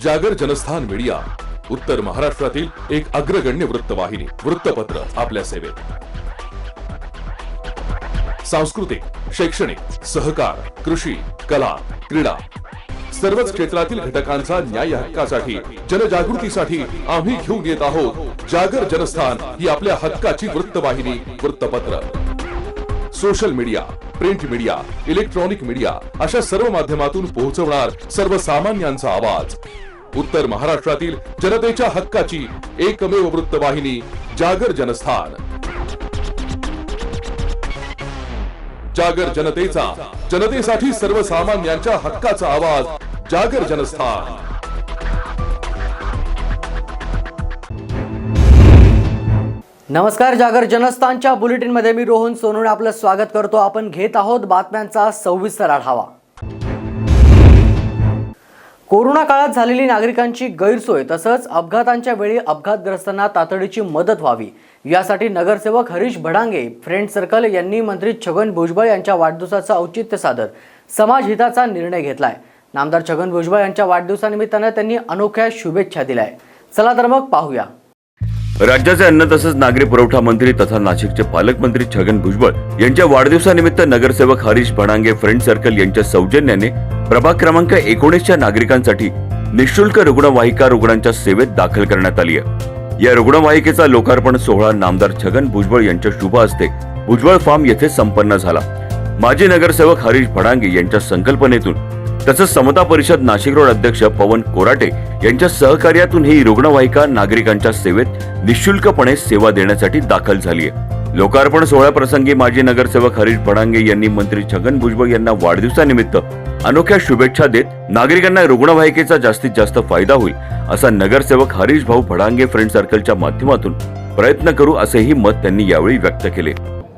जागर जनस्थान मीडिया, उत्तर महाराष्ट्रातील एक अग्रगण्य वृत्तवाहिनी, वृत्तपत्र आपल्या सेवेत. सांस्कृतिक, शैक्षणिक, सहकार, कृषी, कला, क्रीडा सर्वच क्षेत्रातील घटकांचा न्याय हक्कासाठी, जनजागृतीसाठी आम्ही घेऊन येत आहोत जागर जनस्थान ही आपल्या हक्काची वृत्तवाहिनी, वृत्तपत्र. Social media, print media, electronic media अशा सर्व माध्यमातून पोहोचवणार सर्वसामान्यांचा आवाज. उत्तर महाराष्ट्रातील जनतेच्या हक्काची एकमेव वृत्तवाहिनी जागर जनस्थान. जागर जनतेचा, जनतेसाठी सर्वसामान्यांच्या हक्काचा आवाज, जागर जनस्थान. नमस्कार. जागर जनस्थानच्या बुलेटिन मध्ये मी रोहन सोनवणे आपलं स्वागत करतो. आपण घेत आहोत बातम्यांचा सविस्तर आढावा. कोरोना काळात झालेली नागरिकांची गैरसोय तसंच अपघातांच्या वेळी अपघातग्रस्तांना तातडीची मदत व्हावी यासाठी नगरसेवक हरीश भडांगे फ्रेंड सर्कल यांनी मंत्री छगन भुजबळ यांच्या वाढदिवसाचं औचित्य साधत समाजहिताचा निर्णय घेतलाय. नामदार छगन भुजबळ यांच्या वाढदिवसानिमित्तानं त्यांनी अनोख्या शुभेच्छा दिल्या. चला तर मग पाहूया. राज्याचे अन्न तसंच नागरी पुरवठा मंत्री तथा नाशिकचे पालकमंत्री छगन भुजबळ यांच्या वाढदिवसानिमित्त नगरसेवक हरीश भडांगे फ्रेंड सर्कल यांच्या सौजन्याने प्रभाग क्रमांक 19च्या नागरिकांसाठी निःशुल्क रुग्णवाहिका रुग्णांच्या सेवेत दाखल करण्यात आली आहे. या रुग्णवाहिकेचा लोकार्पण सोहळा नामदार छगन भुजबळ यांच्या शुभ हस्ते भुजबळ फार्म येथे संपन्न झाला. माजी नगरसेवक हरीश भडांगे यांच्या संकल्पनेतून तसंच समता परिषद नाशिक रोड अध्यक्ष पवन कोराटे यांच्या सहकार्यातून ही रुग्णवाहिका नागरिकांच्या सेवेत निःशुल्कपणे सेवा देण्यासाठी दाखल झाली आहे. लोकार्पण सोहळ्याप्रसंगी माजी नगरसेवक हरीश भडांगे यांनी मंत्री छगन भुजबळ यांना वाढदिवसानिमित्त अनोख्या शुभेच्छा देत नागरिकांना रुग्णवाहिकेचा जास्तीत जास्त फायदा होईल असा नगरसेवक हरीश भाऊ भडांगे फ्रेंड सर्कलच्या माध्यमातून प्रयत्न करू असेही मत त्यांनी यावेळी व्यक्त केले.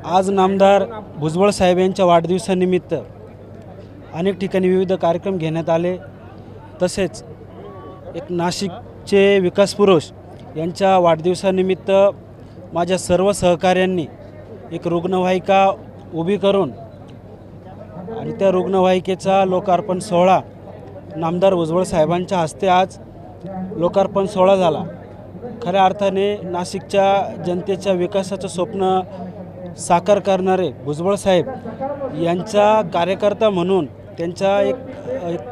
आज नामदार भुजबळ साहेब यांच्या वाढदिवसानिमित्त अनेक ठिकाणी विविध कार्यक्रम घेण्यात आले. तसेच एक नाशिकचे विकास पुरुष यांच्या वाढदिवसानिमित्त माझ्या सर्व सहकाऱ्यांनी एक रुग्णवाहिका उभी करून आणि त्या रुग्णवाहिकेचा लोकार्पण सोहळा नामदार भुजबळ साहेबांच्या हस्ते आज लोकार्पण सोहळा झाला. खऱ्या अर्थाने नाशिकच्या जनतेच्या विकासाचं स्वप्न साकार करणारे भुजबळ साहेब यांचा कार्यकर्ता म्हणून त्यांचा एक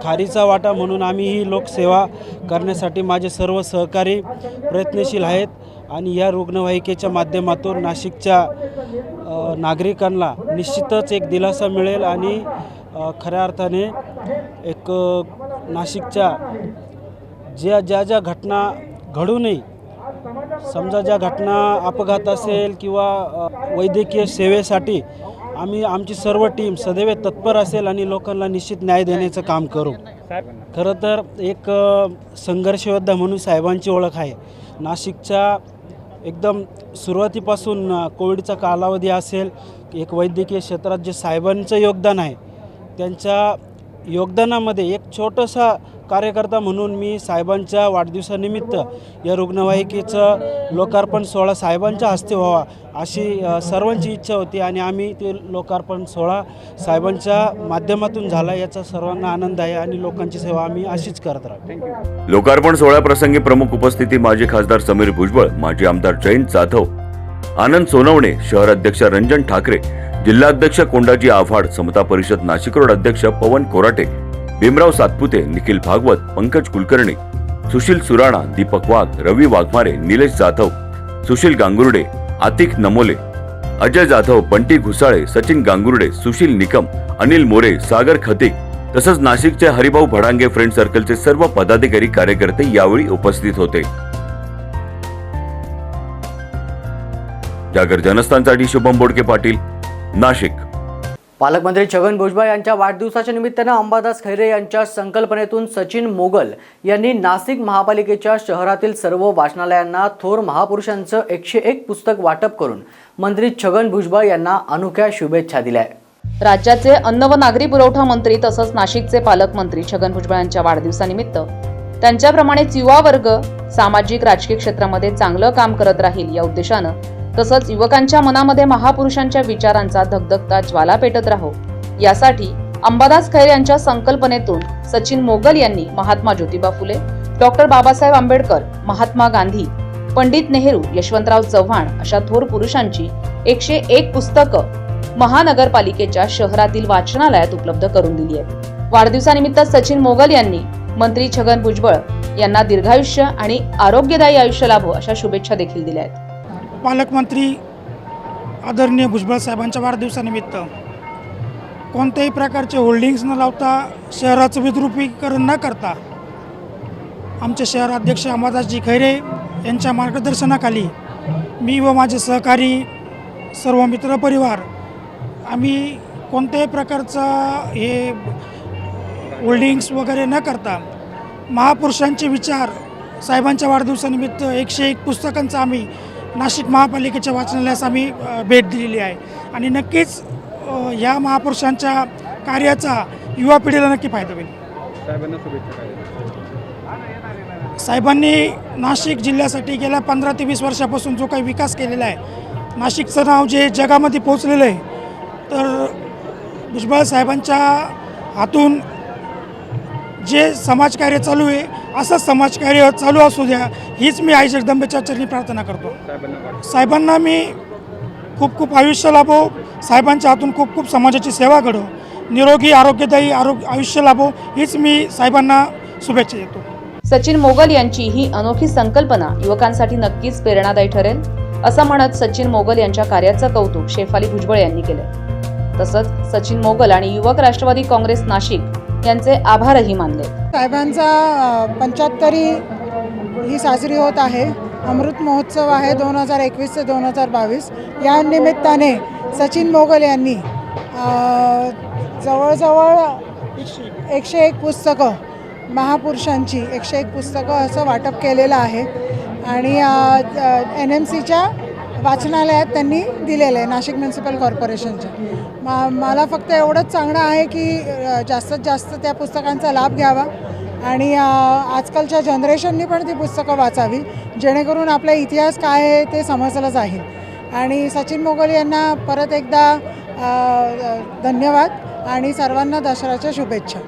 खारीचा वाटा म्हणून आम्ही ही लोकसेवा करण्यासाठी माझे सर्व सहकारी प्रयत्नशील आहेत. आणि या रुग्णवाहिकेच्या माध्यमातून नाशिकच्या नागरिकांना निश्चितच एक दिलासा मिळेल आणि खऱ्या अर्थाने एक नाशिकच्या ज्या घटना घडू नये, समजा ज्या घटना अपघात असेल किंवा वैद्यकीय सेवेसाठी आमची सर्व टीम सदैव तत्पर असेल आणि लोकांना निश्चित न्याय देण्याचं काम करू. खरं तर एक संघर्ष योद्धा म्हणून साहेबांची ओळख आहे. नाशिकच्या एकदम सुरुवातीपासून कोविडचा कालावधी असेल, एक वैद्यकीय क्षेत्रात जे साहेबांचं योगदान आहे त्यांच्या योगदानामध्ये एक छोटासा कार्यकर्ता म्हणून मी साहेबांच्या वाढदिवसानिमित्त या रुग्णवाहिकेचं लोकार्पण सोहळा साहेबांच्या हस्ते व्हावा अशी सर्वांची इच्छा होती आणि आम्ही ते लोकार्पण सोहळा साहेबांच्या माध्यमातून झाला. याचा सर्वांना आनंद आहे आणि लोकांची सेवा आम्ही अशीच करत राहू. लोकार्पण सोहळ्याप्रसंगी प्रमुख उपस्थिती माजी खासदार समीर भुजबळ, माजी आमदार जयंत जाधव, आनंद सोनवणे, शहर अध्यक्ष रंजन ठाकरे, जिल्हाध्यक्ष कोंडाजी आव्हाड, समता परिषद नाशिक रोड अध्यक्ष पवन कोराटे, भीमराव सातपुते, निखिल भागवत, पंकज कुलकर्णी, सुशील सुराणा, दीपक वाघ, रवी वाघमारे, निलेश जाधव, सुशील गांगुर्डे, आतिक नमोले, अजय जाधव, बंटी घुसाळे, सचिन गांगुर्डे, सुशील निकम, अनिल मोरे, सागर खतिक तसंच नाशिकचे हरिभाऊ भडांगे फ्रेंड सर्कलचे सर्व पदाधिकारी कार्यकर्ते यावेळी उपस्थित होते. जागर जनस्थानसाठी शुभम बोडके पाटील, नाशिक. पालकमंत्री छगन भुजबळ यांच्या वाढदिवसाच्या निमित्तानं अंबादास खैरे यांच्या संकल्पनेतून सचिन मोगल यांनी नाशिक महापालिकेच्या शहरातील सर्व वाचनालयांना थोर महापुरुषांचं 101 पुस्तक वाटप करून मंत्री छगन भुजबळ यांना अनोख्या शुभेच्छा दिल्या. राज्याचे अन्न व नागरी पुरवठा मंत्री तसंच नाशिकचे पालकमंत्री छगन भुजबळ यांच्या वाढदिवसानिमित्त त्यांच्याप्रमाणेच युवा वर्ग सामाजिक राजकीय क्षेत्रामध्ये चांगलं काम करत राहील या उद्देशानं तसंच युवकांच्या मनामध्ये महापुरुषांच्या विचारांचा धगधगता ज्वाला पेटत राहो यासाठी अंबादास खैरे यांच्या संकल्पनेतून सचिन मोगल यांनी महात्मा ज्योतिबा फुले, डॉक्टर बाबासाहेब आंबेडकर, महात्मा गांधी, पंडित नेहरू, यशवंतराव चव्हाण अशा थोर पुरुषांची 101 पुस्तकं महानगरपालिकेच्या शहरातील वाचनालयात उपलब्ध करून दिली आहेत. वाढदिवसानिमित्त सचिन मोगल यांनी मंत्री छगन भुजबळ यांना दीर्घायुष्य आणि आरोग्यदायी आयुष्य लाभो अशा शुभेच्छा देखील दिल्या आहेत. पालकमंत्री आदरणीय भुजबळ साहेबांच्या वाढदिवसानिमित्त कोणत्याही प्रकारचे होल्डिंग्स न लावता, शहराचं विद्रुपीकरण न करता, आमचे शहराध्यक्ष अंबादासजी खैरे यांच्या मार्गदर्शनाखाली मी व माझे सहकारी, सर्व मित्रपरिवार आम्ही कोणत्याही प्रकारचं हे होल्डिंग्स वगैरे न करता महापुरुषांचे विचार साहेबांच्या वाढदिवसानिमित्त 101 पुस्तकांचं आम्ही नाशिक महापालिकेच्या वाचनालयास आम्ही भेट दिलेली आहे. आणि नक्कीच या महापुरुषांच्या कार्याचा युवा पिढीला नक्की फायदा होईल. साहेबांनी नाशिक जिल्ह्यासाठी गेल्या 15 ते 20 वर्षापासून जो काही विकास केलेला आहे, नाशिकचं नाव जे जगामध्ये पोचलेलं आहे, तर भुजबळ साहेबांच्या हातून जे समाजकार्य चालू आहे असंच समाजकार्य चालू असू द्या, हीच मी आई जगदंबेच्या चरणी प्रार्थना करतो. साहेबांना मी खूप खूप आयुष्य लाभो, साहेबांच्या हातून खूप खूप समाजाची सेवा घडो, निरोगी आरोग्यदायी आयुष्य लाभो, हीच मी साहेबांना शुभेच्छा देतो. सचिन मोगल यांची ही अनोखी संकल्पना युवकांसाठी नक्कीच प्रेरणादायी ठरेल असं म्हणत सचिन मोगल यांच्या कार्याचं कौतुक शेफाली भुजबळ यांनी केले. तसंच सचिन मोगल आणि युवक राष्ट्रवादी काँग्रेस नाशिक यांचे आभारही मानले. साहेबांचा 75वी ही साजरी होत आहे. अमृत महोत्सव आहे 2021 ते 2022. या निमित्ताने सचिन मोगल यांनी जवळजवळ 101 पुस्तकं, महापुरुषांची 101 पुस्तकं असं वाटप केलेलं आहे आणि NMCच्या वाचनालयात त्यांनी दिलेलं आहे, नाशिक म्युन्सिपल कॉर्पोरेशनच्या. मला फक्त एवढंच सांगणं आहे की जास्तीत जास्त त्या पुस्तकांचा लाभ घ्यावा आणि आजकालच्या जनरेशननी पण ती पुस्तकं वाचावी, जेणेकरून आपला इतिहास काय आहे ते समजलं जाईल. आणि सचिन मोगल यांना परत एकदा धन्यवाद आणि सर्वांना दसऱ्याच्या शुभेच्छा.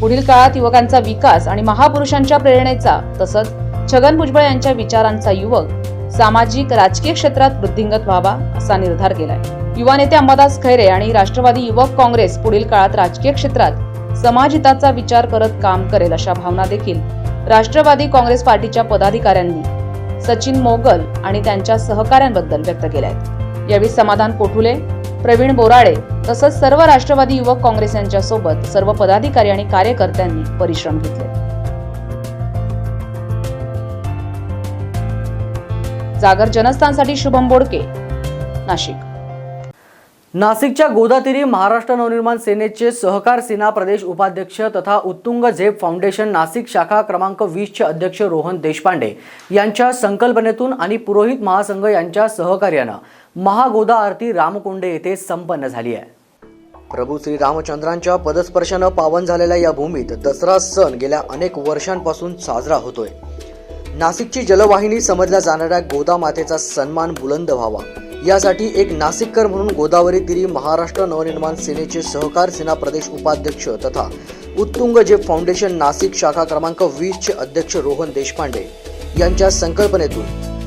पुढील काळात युवकांचा विकास आणि महापुरुषांच्या प्रेरणेचा तसंच छगन भुजबळ यांच्या विचारांचा युवक सामाजिक राजकीय क्षेत्रात वृद्धिंगत व्हावा असा निर्धार केलाय. युवा नेते अंबादास खैरे आणि राष्ट्रवादी युवक काँग्रेस पुढील काळात राजकीय क्षेत्रात समाजहिताचा विचार करत काम करेल अशा भावना देखील राष्ट्रवादी काँग्रेस पार्टीच्या पदाधिकाऱ्यांनी सचिन मोगल आणि त्यांच्या सहकाऱ्यांबद्दल व्यक्त केल्या आहेत. यावेळी समाधान कोठुले, प्रवीण बोराळे तसंच सर्व राष्ट्रवादी युवक काँग्रेस यांच्यासोबत सर्व पदाधिकारी आणि कार्यकर्त्यांनी परिश्रम घेतले. जागर जनस्थानसाठी शुभम बोडके, नाशिक. नाशिकच्या गोदातीरी महाराष्ट्र नवनिर्माण सेनेचे सहकार सेना प्रदेश उपाध्यक्ष तथा उत्तुंग झेप फाउंडेशन नाशिक शाखा क्रमांक 20 चे अध्यक्ष रोहन देशपांडे यांच्या संकल्पनेतून आणि पुरोहित महासंघ यांच्या सहकार्यानं महागोदा आरती रामकुंडे येथे संपन्न झाली आहे. प्रभू श्री रामचंद्रांच्या पदस्पर्शानं पावन झालेल्या या भूमीत दसरा सण गेल्या अनेक वर्षांपासून साजरा होतोय. नाशिकची जलवाहिनी समजल्या जाणाऱ्या गोदा मातेचा सन्मान बुलंद व्हावा यासाठी एक नाशिककर म्हणून गोदावरी तीरी महाराष्ट्र नवनिर्माण सेनेचे सहकार सेना प्रदेश उपाध्यक्ष तथा उत्तुंग झेप फाउंडेशन नाशिक शाखा क्रमांक 20 चे अध्यक्ष रोहन देशपांडे यांच्या संकल्पनेतून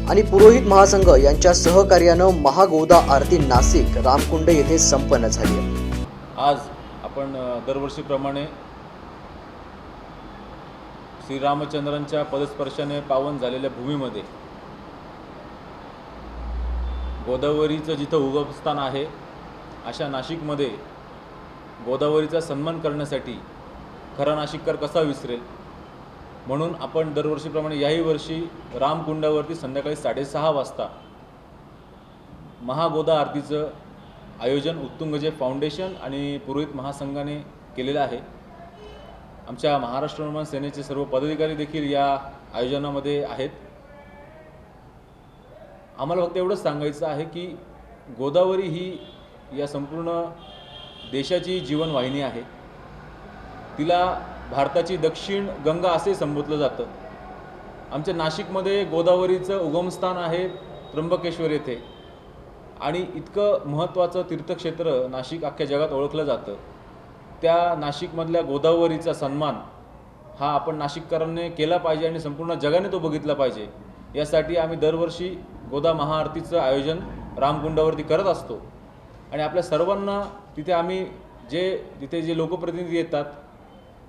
आणि पुरोहित महासंघ यांच्या सहकार्यानं महागोदा आरती नाशिक रामकुंड येथे संपन्न झाली आहे. आज आपण दरवर्षीप्रमाणे श्रीरामचंद्रांच्या पदस्पर्शाने पावन झालेल्या भूमीमध्ये गोदावरीचं जिथं उगमस्थान आहे अशा नाशिकमध्ये गोदावरीचा सन्मान करण्यासाठी खरा नाशिककर कसा विसरेल म्हणून आपण दरवर्षीप्रमाणे याही वर्षी रामकुंडावरती संध्याकाळी 6:30 वाजता महागोदा आरतीचं आयोजन उत्तुंग झेप फाउंडेशन आणि पुरोहित महासंघाने केलेलं आहे. आमच्या महाराष्ट्र नवनिर्माण सेनेचे सर्व पदाधिकारी देखील या आयोजनामध्ये आहेत. आम्हाला फक्त एवढंच सांगायचं आहे की गोदावरी ही या संपूर्ण देशाची जीवनवाहिनी आहे. तिला भारताची दक्षिण गंगा असे संबोधलं जातं. आमच्या नाशिकमध्ये गोदावरीचं उगमस्थान आहे त्र्यंबकेश्वर येथे आणि इतकं महत्त्वाचं तीर्थक्षेत्र नाशिक अख्ख्या जगात ओळखलं जातं. त्या नाशिकमधल्या गोदावरीचा सन्मान हा आपण नाशिककरांनी केला पाहिजे आणि संपूर्ण जगाने तो बघितला पाहिजे, यासाठी आम्ही दरवर्षी गोदा महाआरतीचं आयोजन रामकुंडावरती करत असतो. आणि आपल्या सर्वांना तिथे आम्ही तिथे जे लोकप्रतिनिधी येतात,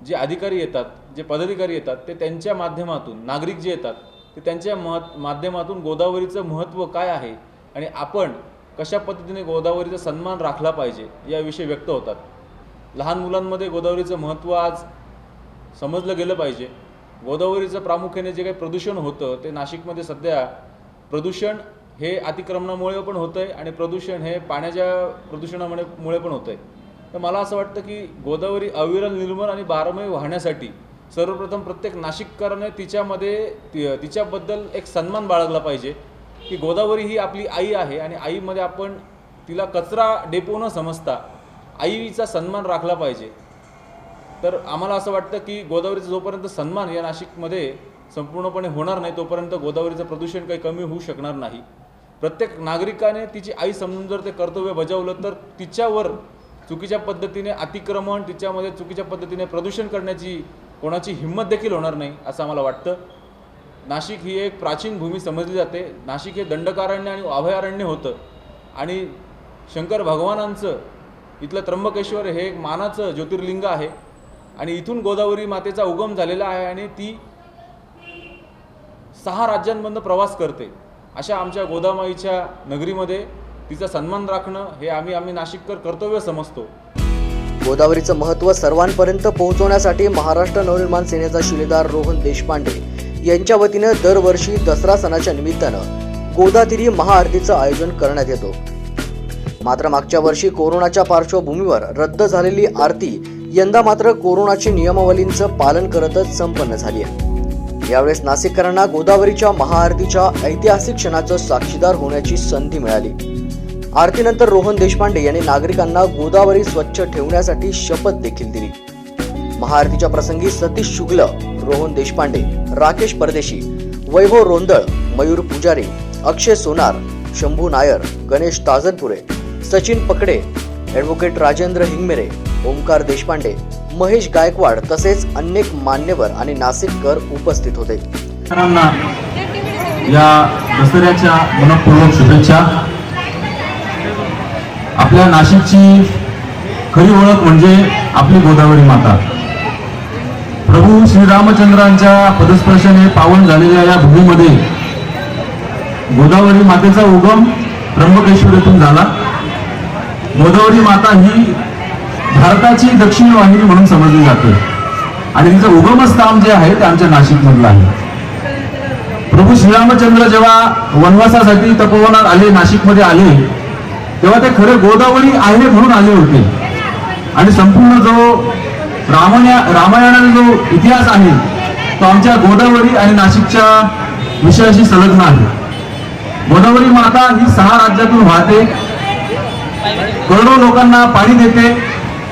जे अधिकारी येतात, जे पदाधिकारी येतात, ते त्यांच्या माध्यमातून, नागरिक जे येतात ते त्यांच्या माध्यमातून गोदावरीचं महत्त्व काय आहे आणि आपण कशा पद्धतीने गोदावरीचा सन्मान राखला पाहिजे याविषयी व्यक्त होतात. लहान मुलांमध्ये गोदावरीचं महत्त्व आज समजलं गेलं पाहिजे. गोदावरीचं प्रामुख्याने जे काही प्रदूषण होतं ते नाशिकमध्ये सध्या प्रदूषण हे अतिक्रमणामुळे पण होतं आहे आणि प्रदूषण हे पाण्याच्या प्रदूषणामुळे पण होतं आहे. तर मला असं वाटतं की गोदावरी अविरल निर्मळ आणि बारमाही वाहण्यासाठी सर्वप्रथम प्रत्येक नाशिककराने तिच्याबद्दल एक सन्मान बाळगला पाहिजे की गोदावरी ही आपली आई आहे आणि आईमध्ये आपण तिला कचरा डेपो न समजता आईचा सन्मान राखला पाहिजे. तर आम्हाला असं वाटतं की गोदावरीचा जोपर्यंत सन्मान या नाशिकमध्ये संपूर्णपणे होणार नाही तोपर्यंत गोदावरीचं प्रदूषण काही कमी होऊ शकणार नाही. प्रत्येक नागरिकाने तिची आई समजून जर ते कर्तव्य बजावलं तर तिच्यावर चुकीच्या पद्धतीने अतिक्रमण, तिच्यामध्ये चुकीच्या पद्धतीने प्रदूषण करण्याची कोणाची हिंमत देखील होणार नाही असं आम्हाला वाटतं. नाशिक ही एक प्राचीन भूमी समजली जाते. नाशिक हे दंडकारण्य आणि अभयारण्य होतं आणि शंकर भगवानांचं इथलं त्र्यंबकेश्वर हे एक मानाचं ज्योतिर्लिंग आहे आणि इथून गोदावरी मातेचा उगम झालेला आहे आणि ती 6 राज्यांमधून प्रवास करते. अशा आमच्या गोदामाईच्या नगरीमध्ये तिचा सन्मान राखणं हे आम्ही नाशिककर कर्तव्य समजतो. गोदावरीचं महत्त्व सर्वांपर्यंत पोहोचवण्यासाठी महाराष्ट्र नवनिर्माण सेनेचा शिलेदार रोहन देशपांडे यांच्या वतीनं दरवर्षी दसरा सणाच्या निमित्तानं गोदातीरी महाआरतीचं आयोजन करण्यात येतो. मात्र मागच्या वर्षी कोरोनाच्या पार्श्वभूमीवर रद्द झालेली आरती यंदा मात्र कोरोनाची नियमावलींचं पालन करतच संपन्न झाली आहे. यावेळेस नाशिककरांना गोदावरीच्या महाआरतीच्या ऐतिहासिक क्षणाचं साक्षीदार होण्याची संधी मिळाली. आरतीनंतर रोहन देशपांडे यांनी नागरिकांना गोदावरी स्वच्छ ठेवण्यासाठी शपथ देखील दिली. महाआरतीच्या प्रसंगी सतीश शुक्ल, रोहन देशपांडे, राकेश परदेशी, वैभव रोंदळ, मयूर पुजारी, अक्षय सोनार, शंभू नायर, गणेश ताजनपुरे, सचिन पकडे, ॲडव्होकेट राजेंद्र हिंगमेरे, ओमकार देशपांडे, महेश गायकवाड तसेच अनेक मान्यवर आणि नाशिककर उपस्थित होते. या दसऱ्याच्या मनपूर्वक शुभेच्छा. आपल्या नाशिकची खरी ओळख म्हणजे आपली गोदावरी माता. प्रभू श्रीरामचंद्रांच्या पदस्पर्शाने पावन झालेल्या या भूमीमध्ये गोदावरी मातेचा उगम त्र्यंबकेश्वरातून झाला. गोदावरी माता ही भारताची दक्षिण वाहिनी म्हणून समजली जाते आणि तिचं उगमस्थान जे आहे ते आमच्या नाशिकमधलं आहे. प्रभू श्रीरामचंद्र जेव्हा वनवासासाठी तपोवनात आले, नाशिकमध्ये आले, तेव्हा ते खरे गोदावरी आहे म्हणून आले होते आणि संपूर्ण जो रामायणाचा जो इतिहास आहे तो आमच्या गोदावरी आणि नाशिकच्या विषयाशी संलग्न आहे. गोदावरी माता ही 6 राज्यातून वाहते, करोडो लोकांना पाणी देते.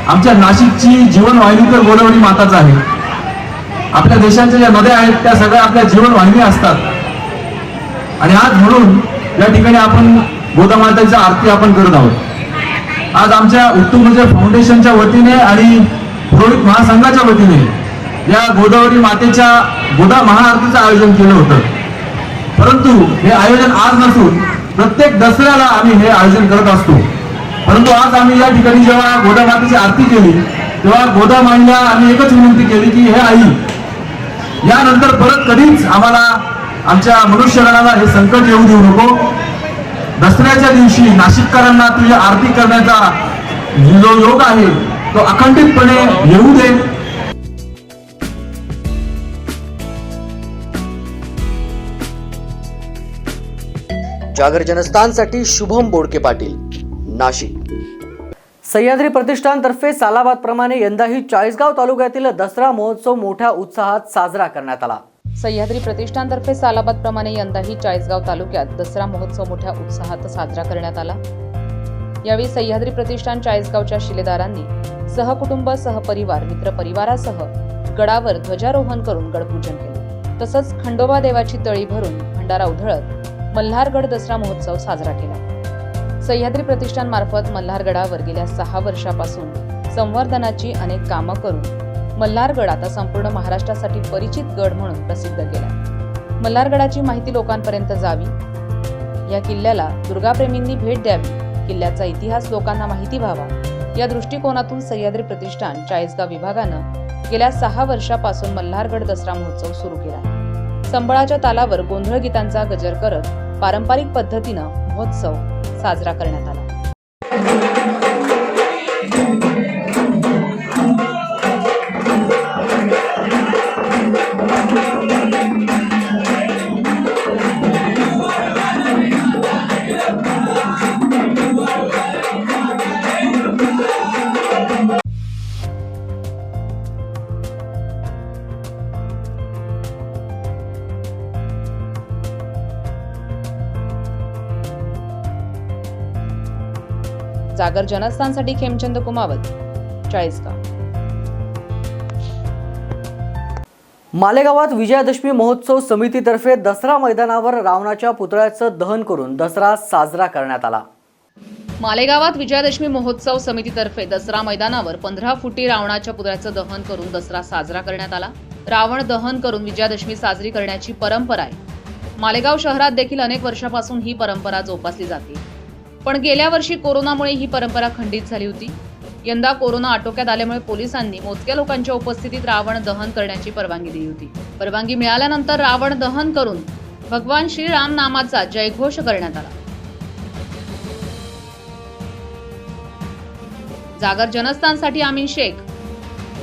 आमच्या नाशिकची जीवनवाहिनी तर गोदावरी माताच आहे. आपल्या देशाच्या ज्या नद्या आहेत त्या सगळ्या आपल्या जीवनवाहिनी असतात आणि आज म्हणून या ठिकाणी आपण गोदा मातेची आरती आपण करत आहोत. आज आमच्या उत्तम फाउंडेशनच्या वतीने आणि पुरोहित महासंघाच्या वतीने या गोदावरी मातेच्या गोदा महाआरतीचं आयोजन केलं होतं. परंतु हे आयोजन आज नसून प्रत्येक दसऱ्याला आम्ही हे आयोजन करत असतो. परंतु आज आम्ही या ठिकाणी जेव्हा गोदा मातेची आरती केली तेव्हा गोदा माईला आम्ही एकच विनंती केली की हे आई, यानंतर परत कधीच आम्हाला आमच्या मनुष्यगणाला हे संकट येऊ देऊ नको. दसऱ्याच्या दिवशी नाशिककरांना तुझ्या आरती करण्याचा जो योग आहे तो अखंडितपणे येऊ दे. जागर जनस्थानसाठी शुभम बोडके पाटील, नाशिक. सह्याद्री प्रतिष्ठानतर्फे सालाबाद प्रमाणे यंदाही चाळीसगाव तालुक्यातील दसरा महोत्सव मोठ्या उत्साहात साजरा करण्यात आला. सह्याद्री प्रतिष्ठानतर्फे सालाबाद प्रमाणे यंदाही चाळीसगाव तालुक्यात दसरा महोत्सव मोठ्या उत्साहात साजरा करण्यात आला. यावेळी सह्याद्री प्रतिष्ठान चाळीसगावच्या शिलेदारांनी सहकुटुंब, सहपरिवार, मित्रपरिवारासह गडावर ध्वजारोहण करून गडपूजन केले. तसंच खंडोबा देवाची तळी भरून भंडारा उधळत मल्हारगड दसरा महोत्सव साजरा केला. सह्याद्री प्रतिष्ठान मार्फत मल्हारगडावर गेल्या 6 वर्षापासून संवर्धनाची अनेक कामं करून मल्हारगड आता संपूर्ण महाराष्ट्रासाठी परिचित गड म्हणून प्रसिद्ध केला। मल्हारगडाची माहिती लोकांपर्यंत जावी, या किल्ल्याला दुर्गाप्रेमींनी भेट द्यावी, किल्ल्याचा इतिहास लोकांना माहिती व्हावा, या दृष्टिकोनातून सह्याद्री प्रतिष्ठान चाळीसगाव विभागानं गेल्या 6 वर्षापासून मल्हारगड दसरा महोत्सव सुरू केला। संबळाच्या तालावर गोंधळ गीतांचा गजर करत पारंपरिक पद्धतीनं महोत्सव साजरा करण्यात आला। जागर जनस्थानसाठी खेमचंद कुमावत, चाळीसगाव। मालेगावात विजयादशमी महोत्सव समितीतर्फे दसरा मैदानावर रावणाच्या पुतळ्याचं दहन करून दसरा साजरा करण्यात आला। मालेगावात विजयादशमी महोत्सव समितीतर्फे दसरा मैदानावर 15 फुटी रावणाच्या पुतळ्याचं दहन करून दसरा साजरा करण्यात आला। रावण दहन करून विजयादशमी साजरी करण्याची परंपरा आहे। मालेगाव शहरात देखील अनेक वर्षापासून ही परंपरा जोपासली जाते, पण गेल्या वर्षी कोरोनामुळे ही परंपरा खंडित झाली होती। यंदा कोरोना आटोक्यात आल्यामुळे पोलिसांनी मोजक्या लोकांच्या उपस्थितीत रावण दहन करण्याची परवानगी दिली होती। परवानगी मिळाल्यानंतर रावण दहन करून भगवान श्रीराम नामाचा जयघोष करण्यात आला। जागर जनस्थानसाठी आमीन शेख,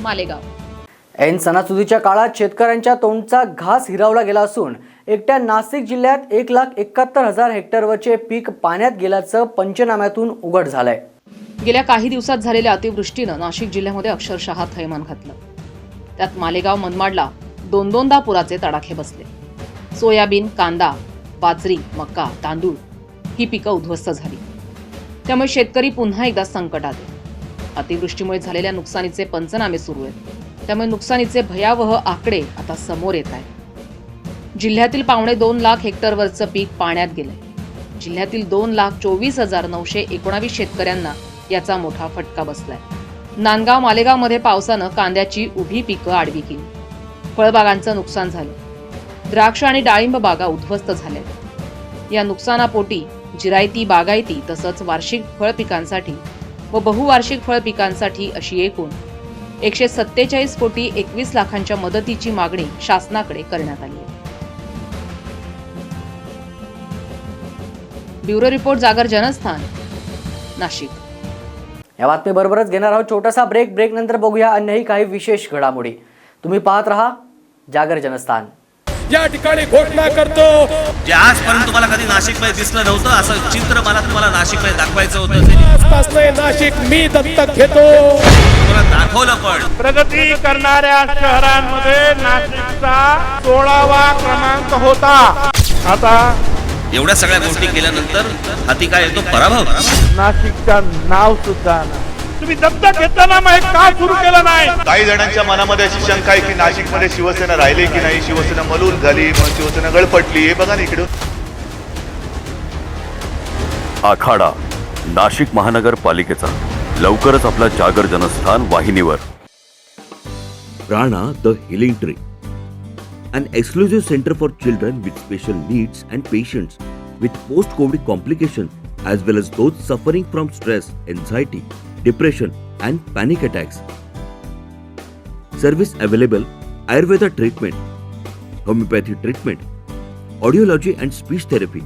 मालेगाव। ऐन सणासुदीच्या काळात शेतकऱ्यांच्या तोंडचा घास हिरावला गेला असून एकट्या नाशिक जिल्ह्यात 1,71,000 हेक्टरवरचे पीक पाण्यात गेल्याचं पंचनाम्यातून उघड झालंय। गेल्या काही दिवसात झालेल्या अतिवृष्टीनं नाशिक जिल्ह्यामध्ये अक्षरशः थैमान घातलं। त्यात मालेगाव मनमाडला दोनदा पुराचे तडाखे बसले। सोयाबीन, कांदा, बाजरी, मका, तांदूळ ही पिकं उद्ध्वस्त झाली, त्यामुळे शेतकरी पुन्हा एकदा संकटात आहे। अतिवृष्टीमुळे झालेल्या नुकसानीचे पंचनामे सुरू आहेत, त्यामुळे नुकसानीचे भयावह आकडे आता समोर येत आहेत। जिल्ह्यातील 2.25 लाख हेक्टरवरचं पीक पाण्यात गेलंय। जिल्ह्यातील 2,24,919 शेतकऱ्यांना याचा मोठा फटका बसलाय। नांदगाव, मालेगावमध्ये पावसानं कांद्याची उभी पिकं आडवी केली। फळबागांचं नुकसान झालं। द्राक्ष आणि डाळिंब बागा उद्ध्वस्त झाल्या। या नुकसानापोटी जिरायती, बागायती तसंच वार्षिक फळ पिकांसाठी व बहुवार्षिक फळ पिकांसाठी अशी एकूण 147 कोटी 21 लाखांच्या मदतीची मागणी शासनाकडे करण्यात आली आहे। ब्युरो रिपोर्ट, जागर जनस्थान, नाशिक। या बातमीबरोबरच घेणार आहोत छोटासा ब्रेक नंतर बघूया अन्यही काही विशेष घडामोडी। तुम्ही पाहत रहा जागर जनस्थान। या ठिकाणी घोषणा करतो, जे आजपर्यंत तुम्हाला कधी नाशिकमध्ये दिसलं नव्हतं असं चित्र मला तुम्हाला नाशिकमध्ये दाखवायचं होतं। आजपासून नाशिक मी दत्तक घेतो, तुम्हाला दाखवलं पण। प्रगती करणाऱ्या शहरांमध्ये नाशिकचा 16वा क्रमांक होता। आता एवढ्या सगळ्या गोष्टी केल्यानंतर हाती काय येतो? पराभव। नाशिकचा नाव सुद्धा तुम्ही दत्तक घेताना मग का सुरू केलं नाही? काही जणांच्या मनामध्ये अशी शंका आहे की नाशिकमध्ये शिवसेना राहिली की नाही, शिवसेना मलूल झाली, मग शिवसेना गळपटली। हे बघा ना इकडे आखाडा नाशिक महानगरपालिकेचा लवकरच आपला जागर जनस्थान वाहिनीवर। प्राणा the healing tree, an exclusive center for children with special needs and patients with post-COVID complications as well as those suffering from stress, anxiety, depression and panic attacks. Service available: Ayurveda treatment, homeopathy treatment, audiology and speech therapy,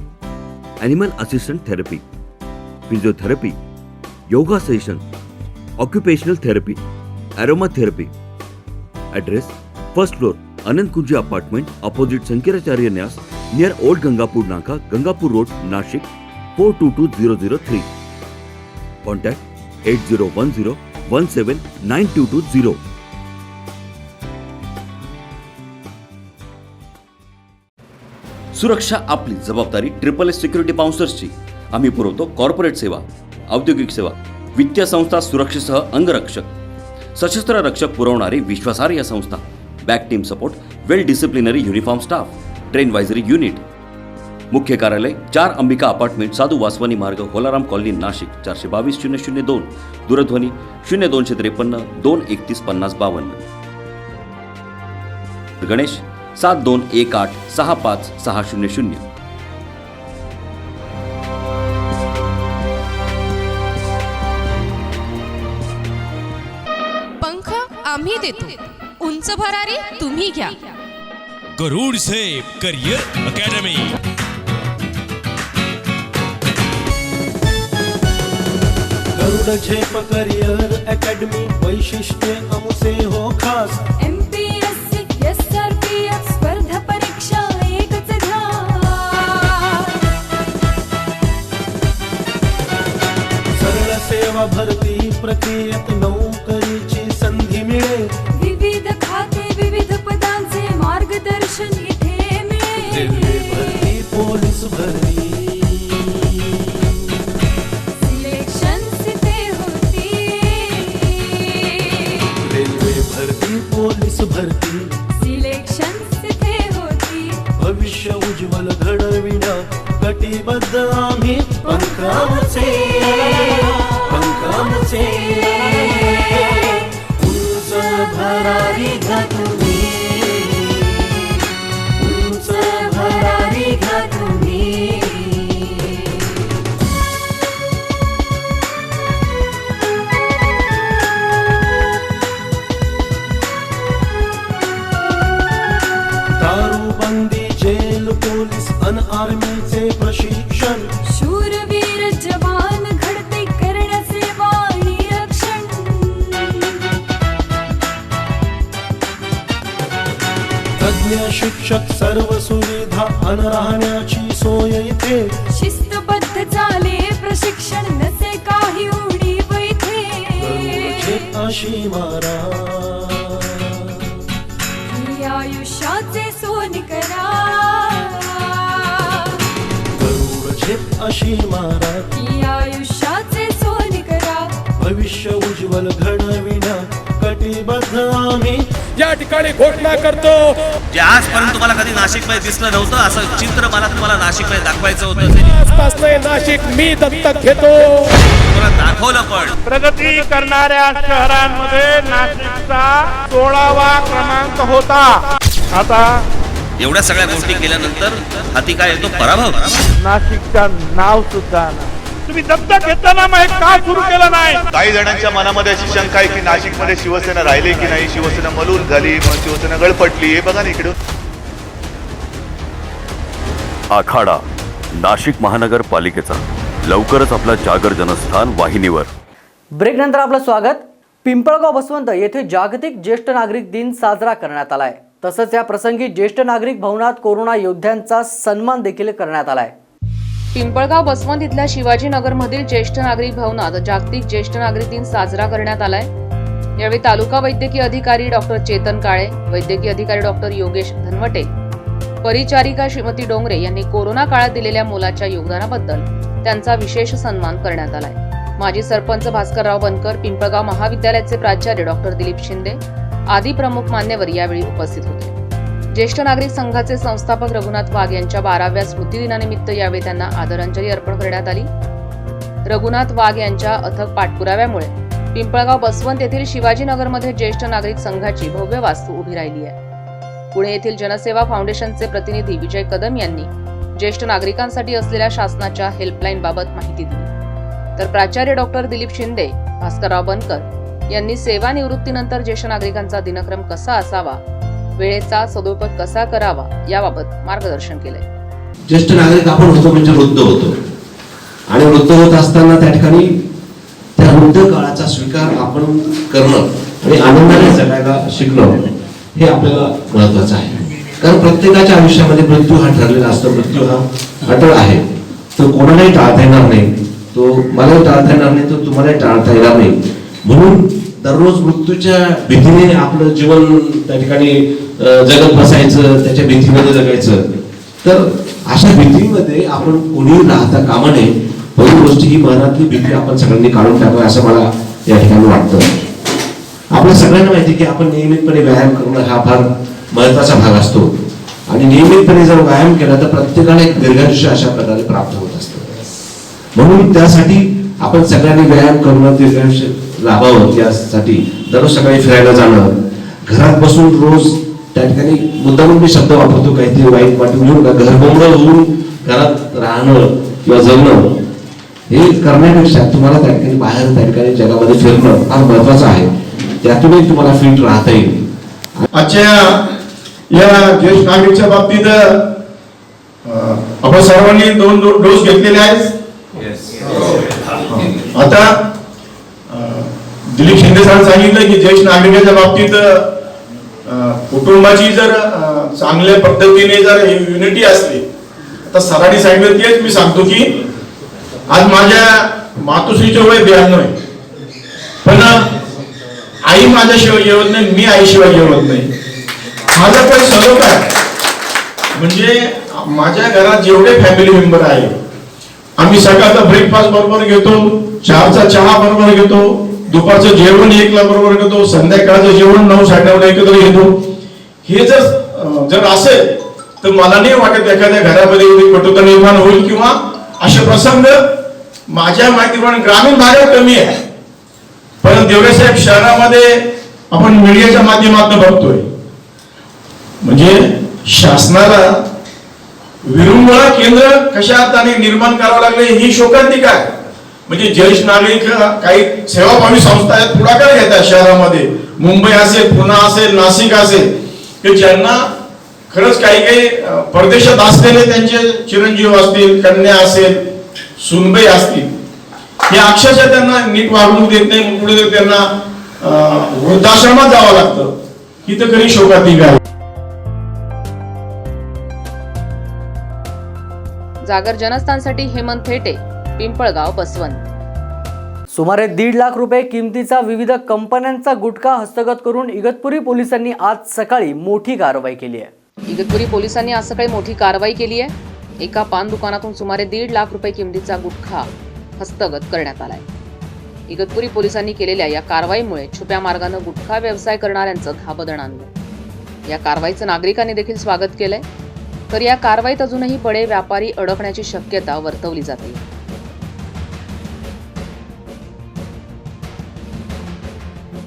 animal assistant therapy, physiotherapy, yoga session, occupational therapy, aromatherapy. Address: first floor, Anand Kunji apartment, opposite Sankaracharya Nyas, near Old Gangapur Naka, Gangapur Road, Nashik, 422003. Contact 8010179220. सुरक्षा आपली जबाबदारी। SSS security बाउन्सर्सची। आम्ही पुरवतो corporate सेवा, औद्योगिक सेवा, वित्तीय संस्था, सुरक्षेसह अंगरक्षक, सशस्त्र रक्षक पुरवणारी विश्वासार्ह संस्था। Back team support, well disciplinary uniform staff, ट्रेन वायझरी युनिट, मुख्य कार्यालय 4 अंबिका अपार्टमेंट, साधू वासवानी मार्ग, होलाराम कॉलनी, नाशिक 422-002, दूरध्वनी 0253 231 5052. गणेश 7218 65600. पंख आम्ही देतो, उंच भरारी तुम्ही घ्या. गरुड सेफ करियर अकॅडमी. गरुड झेप करियर अकॅडमी, वैशिष्ट्य आमचे हो खास. MPSC SRPF स्पर्धा परीक्षा एकच घ्या. सरळ सेवा भरती प्रक्रियेत नोकरीची संधी मिळेल. विविध खाते विविध पदांचे मार्गदर्शन इथे मिळेल. रेल्वे भरती, पोलीस भरती, सिलेक्शन इथे होती. रेल्वे भरती, पोलीस भरती, सिलेक्शन इथे होती. भविष्य उज्ज्वल घडविण्या कटिबद्ध आम्ही पंखाचे. उंच भरारी घ्या तुम्ही, उंच भरारी घ्या तुम्ही. दारूबंदी, जेल, पोलीस अन आर्मीचे प्रशिक्षण. शूरवीर जवान घडते करण्याचे वाणी रक्षण. तज्ञ शिक्षक, सर्व सुविधा अन राहण्याची सोय इथे. शिस्तबद्ध चाले प्रशिक्षण, नसे काही उणीव इथे. गरुडचे अशी मारा, ही आयुष्याचे सोन करा. गरुडचे अशी मारा, ही आयुष्याचे सोन करा. भविष्य उज्ज्वल घडविण्या कटिबद्ध आम्ही. या ठिकाणी घोषणा करतो, जे आजपर्यंत तुम्हाला कधी नाशिकमध्ये दिसलं नव्हतं असं चित्र मला तुम्हाला नाशिकमध्ये दाखवायचं होतं. आजपासून नाशिक मी दत्तक घेतो. तुम्हाला दाखवलं पण. प्रगती करणाऱ्या शहरांमध्ये नाशिकचा 16वा क्रमांक होता. आता एवढ्या सगळ्या गोष्टी केल्यानंतर हाती काय येतो? पराभव. नाशिकचं नाव सुद्धा तुम्ही दत्तक घेताना मग का सुरू केलं नाही? काही जणांच्या मनामध्ये अशी शंका आहे की नाशिकमध्ये शिवसेना राहिली की नाही, शिवसेना मलूल झाली, मग शिवसेना गळपटली. हे बघा ना इकडे. आखाडा नाशिक महानगरपालिकेचा लवकरच आपला जागर जनस्थान वाहिनीवर. ब्रेक नंतर आपलं स्वागत. पिंपळगाव बसवंत येथे जागतिक ज्येष्ठ नागरिक दिन साजरा करण्यात आलाय. तसंच या प्रसंगी ज्येष्ठ नागरिक भवनात कोरोना योद्ध्यांचा सन्मान देखील करण्यात आलाय. पिंपळगाव बसवंत इथल्या शिवाजीनगरमधील ज्येष्ठ नागरिक भवनात जागतिक ज्येष्ठ नागरिक दिन साजरा करण्यात आलाय. यावेळी तालुका वैद्यकीय अधिकारी डॉक्टर चेतन काळे, वैद्यकीय अधिकारी डॉक्टर योगेश धनवटे, परिचारिका श्रीमती डोंगरे यांनी कोरोना काळात दिलेल्या मोलाच्या योगदानाबद्दल त्यांचा विशेष सन्मान करण्यात आलाय. माजी सरपंच भास्करराव बनकर, पिंपळगाव महाविद्यालयाचे प्राचार्य डॉक्टर दिलीप शिंदे आदी प्रमुख मान्यवर यावेळी उपस्थित होते. ज्येष्ठ नागरिक संघाचे संस्थापक रघुनाथ वाघ यांच्या 12व्या स्मृतिदिनानिमित्त यावेळी त्यांना आदरांजली अर्पण करण्यात आली. रघुनाथ वाघ यांच्या अथक पाठपुराव्यामुळे पिंपळगाव बसवंत येथील शिवाजीनगरमध्ये ज्येष्ठ नागरिक संघाची भव्य वास्तू उभी राहिली आहे. पुणे येथील जनसेवा फाउंडेशनचे प्रतिनिधी विजय कदम यांनी ज्येष्ठ नागरिकांसाठी असलेल्या शासनाच्या हेल्पलाईन बाबत माहिती दिली. तर प्राचार्य डॉक्टर दिलीप शिंदे, भास्करराव बनकर यांनी सेवानिवृत्तीनंतर ज्येष्ठ नागरिकांचा दिनक्रम कसा असावा, वेळेचा सदुपयोग कसा करावा याबाबत मार्गदर्शन केले. ज्येष्ठ नागरिक आपण होतो म्हणजे वृद्ध होतो आणि वृद्ध होत असताना त्या ठिकाणी त्या वृद्ध काळाचा स्वीकार आपण करणं आणि आनंदाने जगायला शिकणं हे आपल्याला महत्वाचं आहे. कारण प्रत्येकाच्या आयुष्यामध्ये मृत्यू हा ठरलेला असतो. मृत्यू हा अटळ आहे, तो कोणालाही टाळता येणार नाही. तो मलाही टाळता येणार नाही, तो तुम्हालाही टाळता येणार नाही. म्हणून दररोज मृत्यूच्या भीतीने आपलं जीवन त्या ठिकाणी जगत बसायचं, त्याच्या भीतीमध्ये जगायचं. तर अशा भीतीमध्ये आपण कोणीही राहता कामा नये. पहिली गोष्ट ही मनातली भीती आपण सगळ्यांनी काढून टाकावी असं मला या ठिकाणी वाटतं. आपल्या सगळ्यांना माहिती की आपण नियमितपणे व्यायाम करणं हा फार महत्वाचा भाग असतो आणि नियमितपणे जर व्यायाम केला तर प्रत्येकाला एक दीर्घायुष्य अशा प्रकारे प्राप्त होत असतं. म्हणून त्यासाठी आपण सगळ्यांनी व्यायाम करणं, दीर्घायुष्य लाभावं यासाठी दररोज सकाळी फिरायला जाणं, घरात बसून रोज त्या ठिकाणी मुद्दामून मी शब्द वापरतो काहीतरी वाईट वाटून घेऊन का घरबोंगळ होऊन घरात राहणं किंवा जगणं हे करण्यापेक्षा तुम्हाला त्या ठिकाणी बाहेर त्या ठिकाणी जगामध्ये फिरणं फार महत्वाचं आहे. त्यातूनही तुम्हाला फिट राहता येईल. आजच्या या ज्येष्ठ नागरिकच्या बाबतीत आपण सर्वांनी 2 डोस घेतलेले आहेत. आता दिलीप शिंदे सरांनी सांगितलं की ज्येष्ठ नागरिकाच्या बाबतीत कुटुंबाची जर चांगल्या पद्धतीने जर युनिटी असली तर सरांनी सांगितलं तेच मी सांगतो की आज माझ्या मातोश्रीचे वय 92 आहे, पण आई माझ्याशिवाय जेवत नाही, मी आईशिवाय जेवत नाही. माझा पण स्वरूप आहे. म्हणजे माझ्या घरात जेवढे फॅमिली मेंबर आहे आम्ही सकाळचा ब्रेकफास्ट बरोबर घेतो, 4चा चहा बरोबर घेतो, दुपारचं जेवण 1ला बरोबर घेतो, संध्याकाळचं जेवण 9-9:30 एकत्र घेतो. हे जर असेल तर मला नाही वाटत एखाद्या घरामध्ये एवढी कटुता निर्माण होईल किंवा असे प्रसंग माझ्या माहितीप्रमाणे ग्रामीण भागात कमी आहे. पण देवरे साहेब शहरामध्ये आपण मीडियाच्या माध्यमातून बघतोय म्हणजे शासनाला विरंगुळा केंद्र कशा अर्थाने निर्माण करावं लागले ही शोकांतिका आहे. म्हणजे ज्येष्ठ नागरिक काही सेवाभावी संस्था आहेत, पुढाकार घेतात शहरामध्ये, मुंबई असेल, पुणे असेल, नाशिक असेल, की ज्यांना खरंच काही परदेशात असलेले त्यांचे चिरंजीव असतील, कन्या असेल, सुनबाई असतील, हे अक्षरशः त्यांना नीट वागणूक देत नाही. पुढे त्यांना वृद्धाश्रमात जावं लागतं. ही तर खरी शोकांतिका आहे. जागर जनस्थानसाठी हेमंत थेटे, पिंपळगाव, बसवंत. सुमारे 1.5 लाख रुपये किमतीचा विविध कंपन्यांचा गुटखा हस्तगत करून इगतपुरी पोलिसांनी आज सकाळी मोठी कारवाई केली आहे. इगतपुरी पोलिसांनी आज सकाळी मोठी कारवाई केली आहे. एका पान दुकानातून सुमारे 1.5 लाख रुपये किमतीचा गुटखा हस्तगत करण्यात आलाय. इगतपुरी पोलिसांनी केलेल्या या कारवाईमुळे छुप्या मार्गाने गुटखा व्यवसाय करणाऱ्यांचं धाबदण आणलं. या कारवाईचं नागरिकांनी देखील स्वागत केलंय. तर या कारवाईत अजूनही बडे व्यापारी अडकण्याची शक्यता वर्तवली जाते.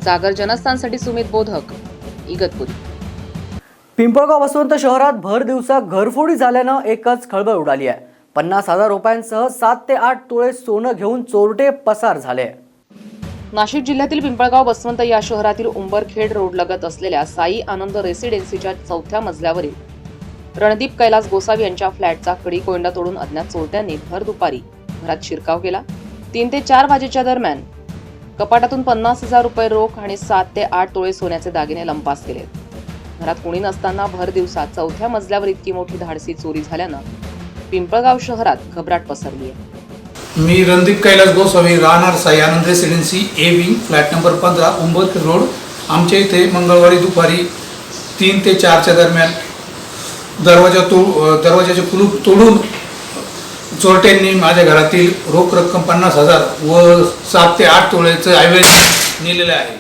जागर जनस्थानसाठी सुमित बोधक, इगतपुरी. पिंपळगाव बसवंत शहरात भर दिवसा घरफोडी झाल्यानं एकच खळबळ उडाली आहे. 50,000 रुपयांसह 7 ते 8 तोळे सोनं घेऊन चोरटे पसार झाले. नाशिक जिल्ह्यातील पिंपळगाव बसवंत या शहरातील उंबरखेड रोड लगत असलेल्या साई आनंद रेसिडेन्सीच्या 4थ्या मजल्यावरील रणदीप कैलास गोसावी यांच्या फ्लॅटचा कडी कोंडा तोडून अज्ञात चोरट्यांनी भर दुपारी घरात शिरकाव केला. 3 ते 4 वाजेच्या दरम्यान कपाटातून 50,000 रुपये रोख आणि 7 ते 8 तोळे सोन्याचे दागिने लंपास केले. घरात कोणी नसताना भर दिवसात 4थ्या मजल्यावर इतकी मोठी धाडसी चोरी झाल्यानं पिंपळगाव शहरात घबराट पसरली आहे. मी रणदीप कैलास गोसावी, राहणार Sai Anand residency, a wing, flat number 15, Umbarkhed road. आमच्या इथे मंगळवारी दुपारी 3 ते 4च्या दरम्यान दरवाजाचे कुलूप तोडून चोरट्यांनी माझ्या घरातील रोख रक्कम 50,000 व 7 ते 8 तोळ्याचं ऐवज नेलेलं आहे.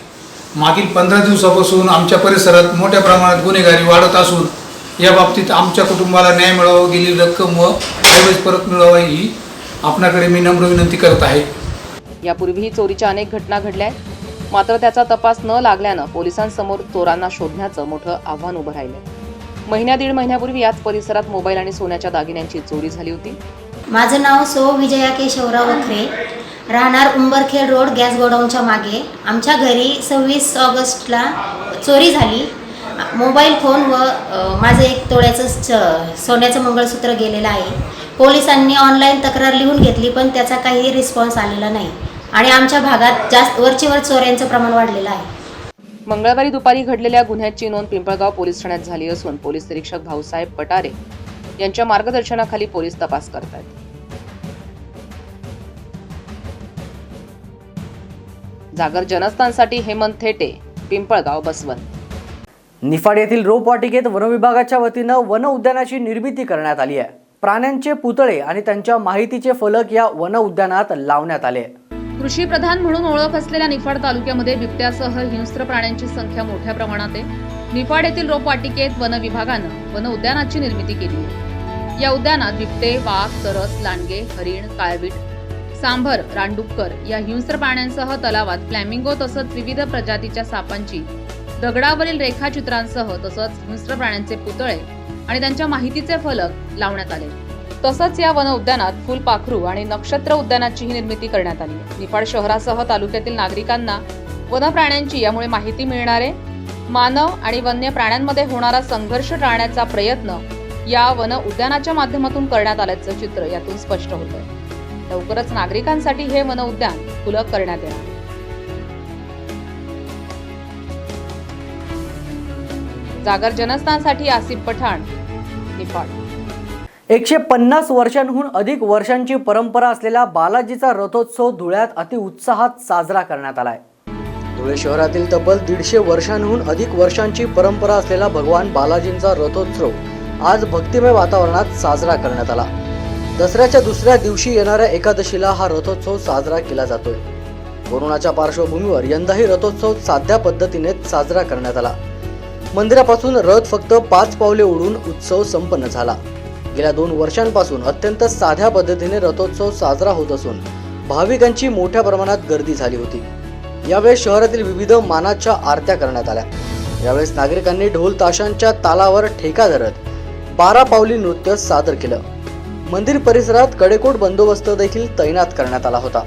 मागील 15 दिवसापासून आमच्या परिसरात मोठ्या प्रमाणात गुन्हेगारी वाढत असून या बाबतीत आमच्या कुटुंबाला न्याय मिळावा, गेलेली रक्कम व ऐवज परत मिळावा ही आपणाकडे मी नम्र विनंती करत आहे. यापूर्वीही चोरीच्या अनेक घटना घडल्या आहेत. मात्र त्याचा तपास न लागल्यानं पोलिसांसमोर चोरांना शोधण्याचं मोठं आव्हान उभं राहिलंय. 1.5 महिन्यापूर्वी याच परिसरात मोबाईल आणि सोन्याच्या दागिन्यांची चोरी झाली होती. माझं नाव सो विजया के शिवराव वखरे, राहणार उंबरखेड रोड, गॅस गोडाऊनच्या मागे. आमच्या घरी 26 ऑगस्टला चोरी झाली. मोबाईल फोन व माझं 1 तोळ्याचं सोन्याचं मंगळसूत्र गेलेलं आहे. पोलिसांनी ऑनलाईन तक्रार लिहून घेतली पण त्याचा काही रिस्पॉन्स आलेला नाही आणि आमच्या भागात जास्त वरचेवर चोऱ्यांचं प्रमाण वाढलेलं आहे. मंगळवारी दुपारी घडलेल्या गुन्ह्याची नोंद पिंपळगाव पोलीस ठाण्यात झाली असून पोलीस निरीक्षक भाऊसाहेब पटारे यांच्या मार्गदर्शनाखाली पोलीस तपास करत आहेत. जागर जनस्थानसाठी हेमंत थेटे, पिंपळगाव, बसवंत. निफाड येथील रोपवाटिकेत वनविभागाच्या वतीनं वन उद्यानाची निर्मिती करण्यात आली आहे. प्राण्यांचे पुतळे आणि त्यांच्या माहितीचे फलक या वन उद्यानात लावण्यात आले. कृषीप्रधान म्हणून ओळख असलेल्या निफाड तालुक्यामध्ये बिबट्यासह हिंस्र प्राण्यांची संख्या मोठ्या प्रमाणात आहे। निफाड येथील रोपवाटिकेत वन विभागानं वन उद्यानाची निर्मिती केली आहे। या उद्यानात बिबटे, वाघ, तरस, लांडगे, हरिण, काळवीट, सांभर, रानडुक्कर या हिंस्र प्राण्यांसह तलावात फ्लॅमिंगो तसंच विविध प्रजातीच्या सापांची दगडावरील रेखाचित्रांसह तसंच हिंस्र प्राण्यांचे पुतळे आणि त्यांच्या माहितीचे फलक लावण्यात आले। तसंच या वन उद्यानात फुलपाखरू आणि नक्षत्र उद्यानाचीही निर्मिती करण्यात आली। निफाड शहरासह तालुक्यातील नागरिकांना वन प्राण्यांची यामुळे माहिती मिळणार आहे। मानव आणि वन्य प्राण्यांमध्ये होणारा संघर्ष टाळण्याचा प्रयत्न या वन उद्यानाच्या माध्यमातून करण्यात आल्याचं चित्र यातून स्पष्ट होतंय। लवकरच नागरिकांसाठी हे वन उद्यान खुलं करण्यात येणार। जागर जनस्थानसाठी आसिफ पठाण, निफाड। 150 वर्षांहून अधिक वर्षांची परंपरा असलेला बालाजीचा रथोत्सव धुळ्यात अतिउत्साहात साजरा करण्यात आलाय। धुळे शहरातील तब्बल 150 वर्षांहून अधिक वर्षांची परंपरा असलेला भगवान बालाजींचा रथोत्सव आज भक्तिमय वातावरणात साजरा करण्यात आला। दसऱ्याच्या दुसऱ्या दिवशी येणाऱ्या एकादशीला हा रथोत्सव साजरा केला जातोय। कोरोनाच्या पार्श्वभूमीवर यंदाही रथोत्सव साध्या पद्धतीने साजरा करण्यात आला। मंदिरापासून रथ फक्त 5 पावले उडून उत्सव संपन्न झाला। गेल्या 2 वर्षांपासून अत्यंत साध्या पद्धतीने रथोत्सव साजरा होत असून भाविकांची मोठ्या प्रमाणात गर्दी झाली होती। यावेळेस शहरातील विविध मानाच्या आरत्या करण्यात आल्या। यावेळेस नागरिकांनी ढोल ताशांच्या तालावर ठेका धरत 12 पावली नृत्य सादर केलं। मंदिर परिसरात कडेकोट बंदोबस्त देखील तैनात करण्यात आला होता।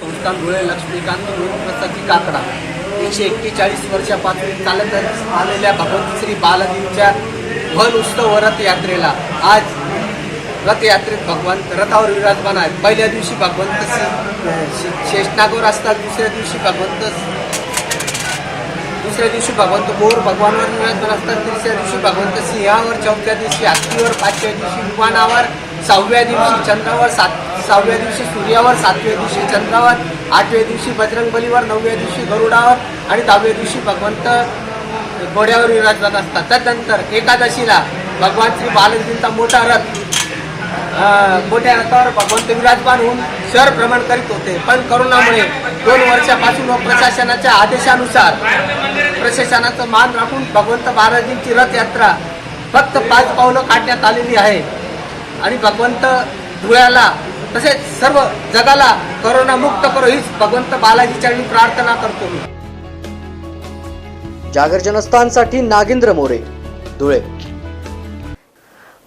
संस्थान धुळे लक्ष्मीकांत प्रसादजी काकडा 141 वर्षापासून चालत आलेल्या भगवंत श्री बालाजींच्या वन उत्सव रथयात्रेला आज रथयात्रेत भगवंत रथावर विराजमान आहेत। पहिल्या दिवशी भगवंत शेषनागावर असतात, दुसऱ्या दिवशी भगवंत मोर भगवानवर विराजमान असतात, तिसऱ्या दिवशी भगवंत सिंहावर, चौथ्या दिवशी हत्तीवर, 5व्या दिवशी विमानावर, 6व्या दिवशी चंद्रावर, 7व्या दिवशी सूर्यावर, 7व्या दिवशी चंद्रावर, 8व्या दिवशी बजरंगबलीवर, 9व्या दिवशी गरुडावर आणि 10व्या दिवशी भगवंत घोड्यावर विराजमान असतात। त्यानंतर एकादशीला भगवान श्री बालाजींचा मोठा रथ मोठ्या रथावर भगवंत विराजमान होऊन शहर भ्रमण करीत होते। पण कोरोनामुळे 2 वर्षापासून प्रशासनाच्या आदेशानुसार प्रशासनाचं मान राखून भगवंत बालाजींची रथयात्रा फक्त 5 पावलं काढण्यात आलेली आहे आणि भगवंत धुळ्याला तसेच सर्व जगाला कोरोना मुक्त करो हीच भगवंत बालाजीच्या मी प्रार्थना करतो। जागर जनस्थानसाठी नागेंद्र मोरे, धुळे।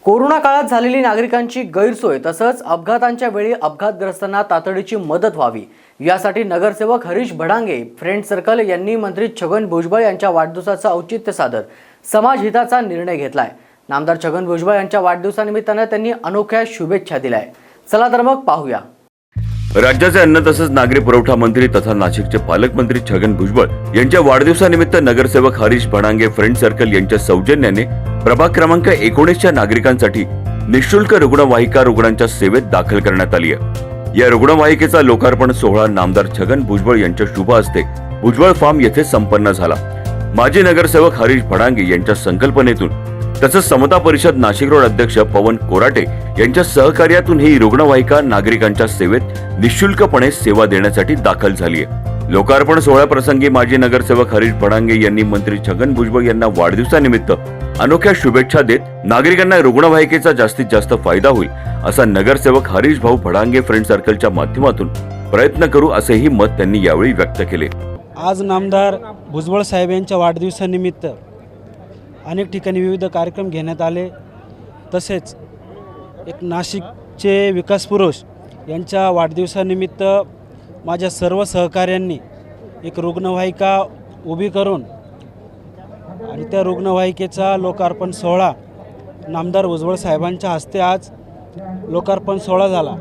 कोरोना काळात झालेली नागरिकांची गैरसोय तसंच अपघातांच्या वेळी अपघातग्रस्तांना तातडीची मदत व्हावी यासाठी नगरसेवक हरीश भडांगे फ्रेंड सर्कल यांनी मंत्री छगन भुजबळ यांच्या वाढदिवसाचं औचित्य साधत समाजहिताचा निर्णय घेतलाय। नामदार छगन भुजबळ यांच्या वाढदिवसानिमित्तानं त्यांनी अनोख्या शुभेच्छा दिल्या। चला तर मग पाहूया। राज्याचे अन्न तसंच नागरी पुरवठा मंत्री तथा नाशिकचे पालकमंत्री छगन भुजबळ यांच्या वाढदिवसानिमित्त नगरसेवक हरीश भडांगे फ्रेंड सर्कल यांच्या सौजन्याने प्रभाग क्रमांक 19च्या नागरिकांसाठी निःशुल्क रुग्णवाहिका रुग्णांच्या सेवेत दाखल करण्यात आली आहे। या रुग्णवाहिकेचा लोकार्पण सोहळा नामदार छगन भुजबळ यांच्या शुभ हस्ते भुजबळ फार्म येथे संपन्न झाला। माजी नगरसेवक हरीश भडांगे यांच्या संकल्पनेतून तसंच समता परिषद नाशिक रोड अध्यक्ष पवन कोराटे यांच्या सहकार्यातून ही रुग्णवाहिका नागरिकांच्या सेवेत निःशुल्कपणे सेवा देण्यासाठी दाखल झाली आहे। लोकार्पण सोहळ्याप्रसंगी माजी नगरसेवक हरीश भडांगे यांनी मंत्री छगन भुजबळ यांना वाढदिवसानिमित्त अनोख्या शुभेच्छा देत नागरिकांना रुग्णवाहिकेचा जास्तीत जास्त फायदा होईल असा नगरसेवक हरीश भाऊ भडांगे फ्रेंड सर्कलच्या माध्यमातून प्रयत्न करू असेही मत त्यांनी यावेळी व्यक्त केले। आज नामदार भुजबळ साहेब यांच्या वाढदिवसानिमित्त अनेक ठिकाणी विविध कार्यक्रम घेण्यात आले। तसेच एक नाशिकचे विकास पुरुष यांच्या वाढदिवसानिमित्त माझ्या सर्व सहकाऱ्यांनी एक रुग्णवाहिका उभी करून आणि त्या रुग्णवाहिकेचा लोकार्पण सोहळा नामदार भुजबळ साहेबांच्या हस्ते आज लोकार्पण सोहळा झाला।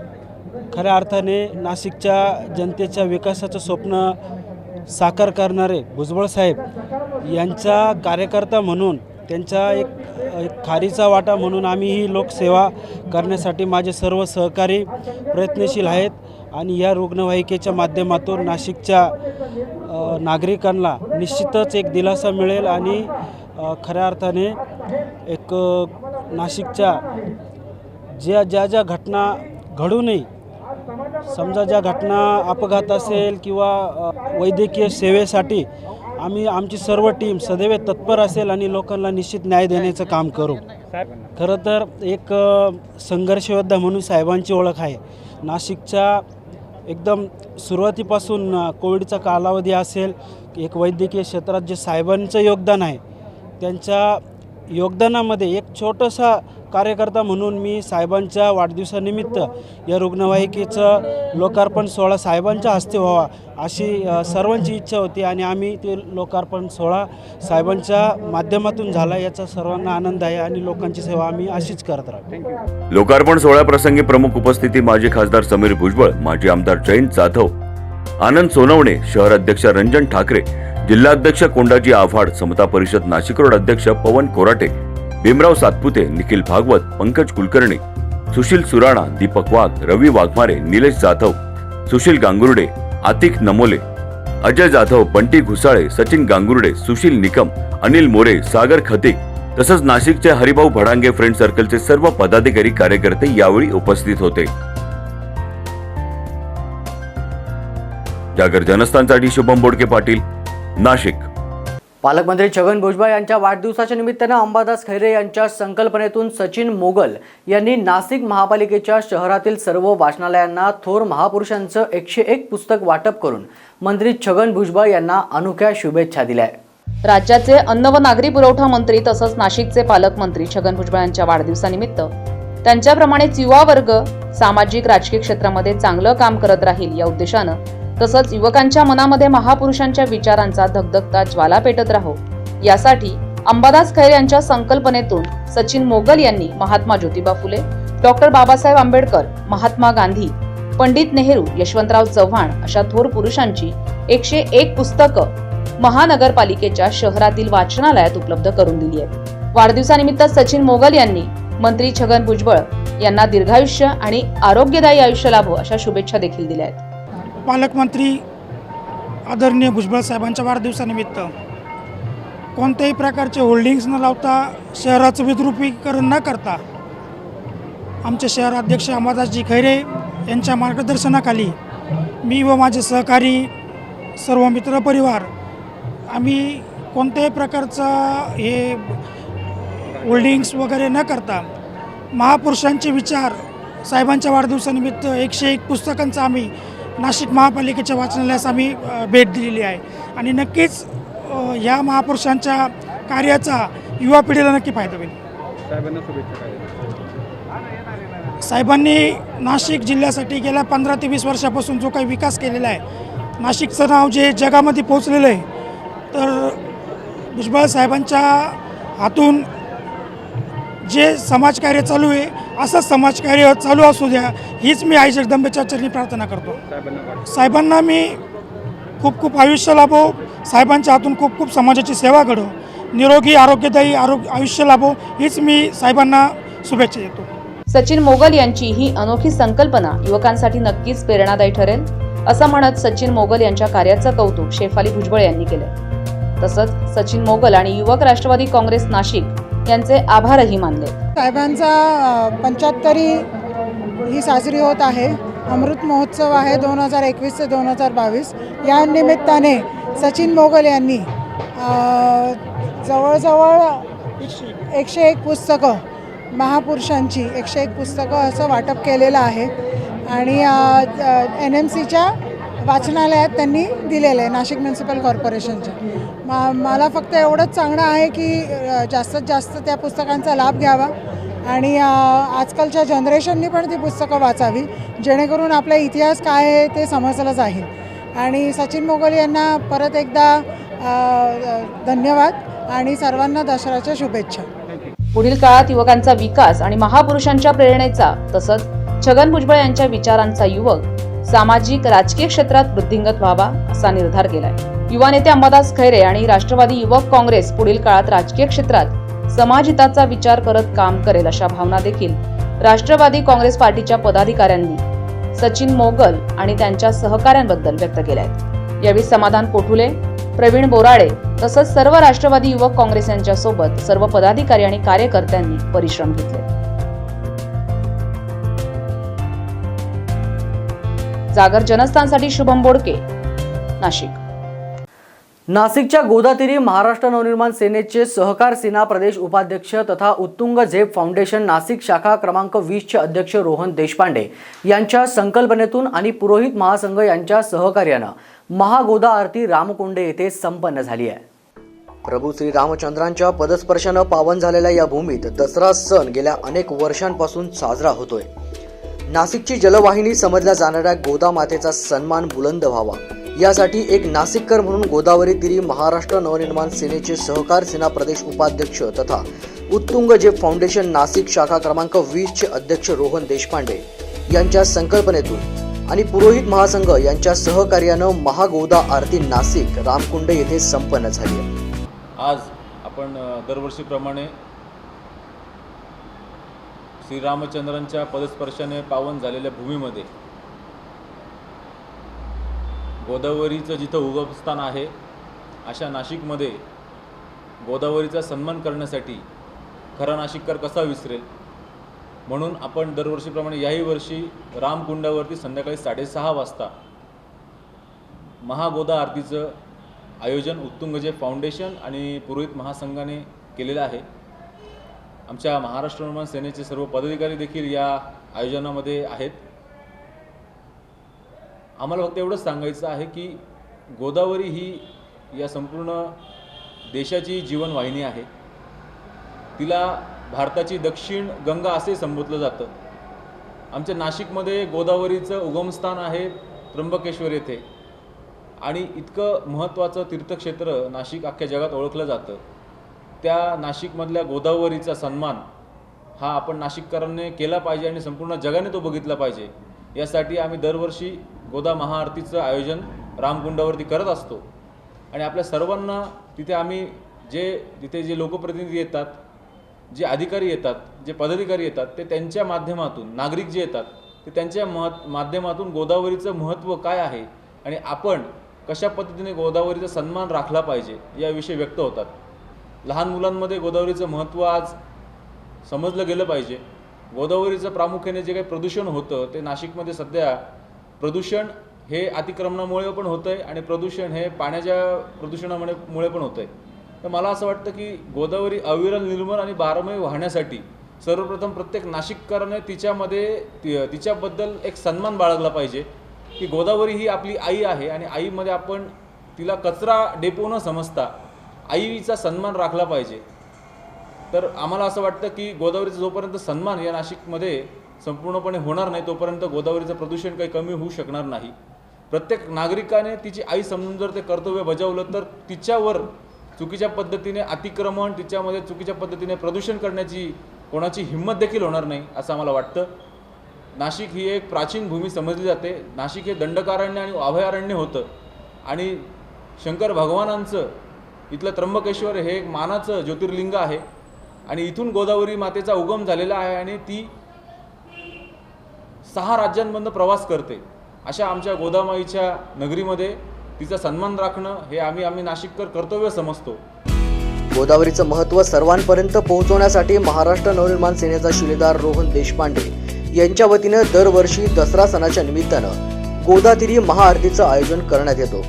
खऱ्या अर्थाने नाशिकच्या जनतेच्या विकासाचं स्वप्न साकार करणारे भुजबळ साहेब यांचा कार्यकर्ता म्हणून त्यांचा एक खारीचा वाटा म्हणून आम्ही ही लोकसेवा करण्यासाठी माझे सर्व सहकारी प्रयत्नशील आहेत आणि या रुग्णवाहिकेच्या माध्यमातून नाशिकच्या नागरिकांना निश्चितच एक दिलासा मिळेल आणि खऱ्या अर्थाने एक नाशिकच्या ज्या घटना घडू नये समजा ज्या घटना अपघात असेल किंवा वैद्यकीय सेवेसाठी आम्ही आमची सर्व टीम सदैव तत्पर असेल आणि लोकांना निश्चित न्याय देण्याचं काम करू. खरं तर एक संघर्ष योद्धा म्हणून साहेबांची ओळख आहे. नाशिकच्या एकदम सुरुवातीपासून कोविडचा कालावधी असेल, एक वैद्यकीय क्षेत्रात जे साहेबांचं योगदान आहे, त्यांच्या योगदानामध्ये एक छोटासा कार्यकर्ता म्हणून मी साहेबांच्या वाढदिवसानिमित्त या रुग्णवाहिकेचं लोकार्पण सोहळा साहेबांच्या हस्ते व्हावा अशी सर्वांची इच्छा होती आणि आम्ही ते लोकार्पण सोहळा साहेबांच्या माध्यमातून झाला. याचा सर्वांना आनंद आहे आणि लोकांची सेवा आम्ही अशीच करत राहू. लोकार्पण सोहळ्याप्रसंगी प्रमुख उपस्थिती माजी खासदार समीर भुजबळ, माजी आमदार जयंत जाधव, आनंद सोनवणे, शहर अध्यक्ष रंजन ठाकरे, जिल्हाध्यक्ष कोंडाजी आव्हाड, समता परिषद नाशिक रोड अध्यक्ष पवन कोराटे, भीमराव सातपुते, निखिल भागवत, पंकज कुलकर्णी, सुशील सुराणा, दीपक वाघ, रवी वाघमारे, निलेश जाधव, सुशील गांगुर्डे, आतिक नमोले, अजय जाधव, बंटी घुसाळे, सचिन गांगुर्डे, सुशील निकम, अनिल मोरे, सागर खतिक तसंच नाशिकचे हरिभाऊ भडांगे फ्रेंड सर्कलचे सर्व पदाधिकारी कार्यकर्ते यावेळी उपस्थित होते. जागर जनस्थानसाठी शुभम बोडके पाटील, नाशिक. पालकमंत्री छगन भुजबळ यांच्या वाढदिवसाच्या निमित्तानं अंबादास खैरे यांच्या संकल्पनेतून सचिन मोगल यांनी नाशिक महापालिकेच्या शहरातील सर्व वाचनालयांना थोर महापुरुषांचं 101 पुस्तक वाटप करून मंत्री छगन भुजबळ यांना अनोख्या शुभेच्छा दिल्या. राज्याचे अन्न व नागरी पुरवठा मंत्री तसंच नाशिकचे पालकमंत्री छगन भुजबळ यांच्या वाढदिवसानिमित्त त्यांच्याप्रमाणेच युवा वर्ग सामाजिक राजकीय क्षेत्रामध्ये चांगलं काम करत राहील या उद्देशानं तसंच युवकांच्या मनामध्ये महापुरुषांच्या विचारांचा धगधगता ज्वाला पेटत राहो यासाठी अंबादास खैरे यांच्या संकल्पनेतून सचिन मोगल यांनी महात्मा ज्योतिबा फुले, डॉक्टर बाबासाहेब आंबेडकर, महात्मा गांधी, पंडित नेहरू, यशवंतराव चव्हाण अशा थोर पुरुषांची 101 पुस्तकं महानगरपालिकेच्या शहरातील वाचनालयात उपलब्ध करून दिली आहेत. वाढदिवसानिमित्त सचिन मोगल यांनी मंत्री छगन भुजबळ यांना दीर्घायुष्य आणि आरोग्यदायी आयुष्य लाभो अशा शुभेच्छा देखील दिल्या आहेत. पालकमंत्री आदरणीय भुजबळ साहेबांच्या वाढदिवसानिमित्त कोणत्याही प्रकारचे होल्डिंग्स न लावता शहराचं विद्रुपीकरण न करता आमचे शहराध्यक्ष अंबादासजी खैरे यांच्या मार्गदर्शनाखाली मी व माझे सहकारी सर्व मित्रपरिवार आम्ही कोणत्याही प्रकारचं हे होल्डिंग्स वगैरे न करता महापुरुषांचे विचार साहेबांच्या वाढदिवसानिमित्त 101 पुस्तकांचं आम्ही नाशिक महापालिकेच्या वाचनालयास आम्ही भेट दिलेली आहे आणि नक्कीच या महापुरुषांच्या कार्याचा युवा पिढीला नक्की फायदा होईल. साहेबांनी नाशिक जिल्ह्यासाठी गेल्या 15 ते 20 वर्षापासून जो काही विकास केलेला आहे, नाशिकचं नाव जे जगामध्ये पोचलेलं आहे, तर भुजबळ साहेबांच्या हातून जे समाजकार्य चालू आहे असंच समाजकार्य चालू असू द्या हीच मी आई जगदंबेच्या चरणी प्रार्थना करतो. साहेबांना मी खूप खूप आयुष्य लाभो, साहेबांच्या हातून खूप खूप समाजाची सेवा घडो, निरोगी आरोग्यदायी आयुष्य लाभो हीच मी साहेबांना शुभेच्छा देतो. सचिन मोगल यांची ही अनोखी संकल्पना युवकांसाठी नक्कीच प्रेरणादायी ठरेल असं म्हणत सचिन मोगल यांच्या कार्याचं कौतुक शेफाली भुजबळ यांनी केले. तसंच सचिन मोगल आणि युवक राष्ट्रवादी काँग्रेस नाशिक यांचे आभारही मानले. साहेबांचा 75वी ही साजरी होत आहे. अमृत महोत्सव आहे 2021 ते 2022. या निमित्ताने सचिन मोगल यांनी जवळजवळ 101 पुस्तकं महापुरुषांची 101 पुस्तकं असं वाटप केलेलं आहे आणि NMCच्या वाचनालयात त्यांनी दिलेलं आहे, नाशिक म्युन्सिपल कॉर्पोरेशनच्या. मला फक्त एवढंच सांगणं आहे की जास्तीत जास्त त्या पुस्तकांचा लाभ घ्यावा आणि आजकालच्या जनरेशननी पण ती पुस्तकं वाचावी जेणेकरून आपला इतिहास काय आहे ते समजलं जाईल. आणि सचिन मोगल यांना परत एकदा धन्यवाद आणि सर्वांना दसऱ्याच्या शुभेच्छा. पुढील काळात युवकांचा विकास आणि महापुरुषांच्या प्रेरणेचा तसंच छगन भुजबळ यांच्या विचारांचा युवक सामाजिक राजकीय क्षेत्रात वृद्धिंगत व्हावा असा निर्धार केलाय. युवा नेते अंबादास खैरे आणि राष्ट्रवादी युवक काँग्रेस पुढील काळात राजकीय क्षेत्रात समाजहिताचा विचार करत काम करेल अशा भावना देखील राष्ट्रवादी काँग्रेस पार्टीच्या पदाधिकाऱ्यांनी सचिन मोगल आणि त्यांच्या सहकाऱ्यांबद्दल व्यक्त केल्या आहेत. यावेळी समाधान कोठुले, प्रवीण बोराडे तसंच सर्व राष्ट्रवादी युवक काँग्रेस यांच्यासोबत सर्व पदाधिकारी आणि कार्यकर्त्यांनी परिश्रम घेतले. जागर जनस्थानसाठी शुभम बोडके, नाशिक. नाशिकच्या गोदातीरी महाराष्ट्र नवनिर्माण सेनेचे सहकार सेना प्रदेश उपाध्यक्ष तथा उत्तुंग झेप फाउंडेशन नाशिक शाखा क्रमांक 20 चे अध्यक्ष रोहन देशपांडे यांच्या संकल्पनेतून आणि पुरोहित महासंघ यांच्या सहकार्यानं महागोदा आरती रामकुंडे येथे संपन्न झाली आहे. प्रभू श्री रामचंद्रांच्या पदस्पर्शानं पावन झालेल्या या भूमीत दसरा सण गेल्या अनेक वर्षांपासून साजरा होतोय. नाशिकची जलवाहिनी समजल्या जाणाऱ्या गोदा मातेचा सन्मान बुलंद व्हावा यासाठी एक नाशिककर म्हणून गोदावरी तीरी महाराष्ट्र नवनिर्माण सेनेचे सहकार सेना प्रदेश उपाध्यक्ष तथा उत्तुंग झेप फाउंडेशन नाशिक शाखा क्रमांक 20 चे अध्यक्ष रोहन देशपांडे यांच्या संकल्पनेतून आणि पुरोहित महासंघ यांच्या सहकार्यानं महागोदा आरती नाशिक रामकुंड येथे संपन्न झाली आहे. आज आपण दरवर्षीप्रमाणे श्रीरामचंद्रांच्या पदस्पर्शाने पावन झालेल्या भूमीमध्ये गोदावरीचं जिथं उगमस्थान आहे अशा नाशिकमध्ये गोदावरीचा सन्मान करण्यासाठी खरा नाशिककर कसा विसरेल म्हणून आपण दरवर्षीप्रमाणे याही वर्षी रामकुंडावरती संध्याकाळी 6:30 वाजता महागोदा आरतीचं आयोजन उत्तुंग झेप फाउंडेशन आणि पुरोहित महासंघाने केलेलं आहे. आमच्या महाराष्ट्र नवनिर्माण सेनेचे सर्व पदाधिकारी देखील या आयोजनामध्ये आहेत. आम्हाला फक्त एवढंच सांगायचं आहे की गोदावरी ही या संपूर्ण देशाची जीवनवाहिनी आहे. तिला भारताची दक्षिण गंगा असे संबोधलं जातं. आमच्या नाशिकमध्ये गोदावरीचं उगमस्थान आहे त्र्यंबकेश्वर येथे आणि इतकं महत्त्वाचं तीर्थक्षेत्र नाशिक अख्ख्या जगात ओळखलं जातं. त्या नाशिकमधल्या गोदावरीचा सन्मान हा आपण नाशिककरांनी केला पाहिजे आणि संपूर्ण जगाने तो बघितला पाहिजे. यासाठी आम्ही दरवर्षी गोदा महाआरतीचं आयोजन रामकुंडावरती करत असतो आणि आपल्या सर्वांना तिथे आम्ही तिथे जे लोकप्रतिनिधी येतात, जे अधिकारी येतात, जे पदाधिकारी येतात ते त्यांच्या माध्यमातून, नागरिक जे येतात ते त्यांच्या माध्यमातून गोदावरीचं महत्त्व काय आहे आणि आपण कशा पद्धतीने गोदावरीचा सन्मान राखला पाहिजे याविषयी व्यक्त होतात. लहान मुलांमध्ये गोदावरीचं महत्त्व आज समजलं गेलं पाहिजे. गोदावरीचं प्रामुख्याने जे काही प्रदूषण होतं ते नाशिकमध्ये सध्या प्रदूषण हे अतिक्रमणामुळे पण होतं आहे आणि प्रदूषण हे पाण्याच्या प्रदूषणामुळे पण होतं आहे. तर मला असं वाटतं की गोदावरी अविरल निर्मळ आणि बारमाही वाहण्यासाठी सर्वप्रथम प्रत्येक नाशिककराने तिच्याबद्दल एक सन्मान बाळगला पाहिजे की गोदावरी ही आपली आई आहे आणि आईमध्ये आपण तिला कचरा डेपो न समजता आईचा सन्मान राखला पाहिजे. तर आम्हाला असं वाटतं की गोदावरीचा जोपर्यंत सन्मान या नाशिकमध्ये संपूर्णपणे होणार नाही तोपर्यंत गोदावरीचं प्रदूषण काही कमी होऊ शकणार नाही. प्रत्येक नागरिकाने तिची आई समजून जर ते कर्तव्य बजावलं तर तिच्यावर चुकीच्या पद्धतीने अतिक्रमण, तिच्यामध्ये चुकीच्या पद्धतीने प्रदूषण करण्याची कोणाची हिंमत देखील होणार नाही असं आम्हाला वाटतं. नाशिक ही एक प्राचीन भूमी समजली जाते. नाशिक हे दंडकारण्य आणि अभयारण्य होतं आणि शंकर भगवानांचं इथलं त्र्यंबकेश्वर हे एक मानाचं ज्योतिर्लिंग आहे आणि इथून गोदावरी मातेचा उगम झालेला आहे आणि ती 6 राज्यांमधून प्रवास करते. अशा आमच्या गोदामाईच्या नगरीमध्ये तिचा सन्मान राखणं हे आम्ही नाशिककर कर्तव्य समजतो. गोदावरीचं महत्त्व सर्वांपर्यंत पोहोचवण्यासाठी महाराष्ट्र नवनिर्माण सेनेचा शिलेदार रोहन देशपांडे यांच्या वतीनं दरवर्षी दसरा सणाच्या निमित्तानं गोदातीरी महाआरतीचं आयोजन करण्यात येतो.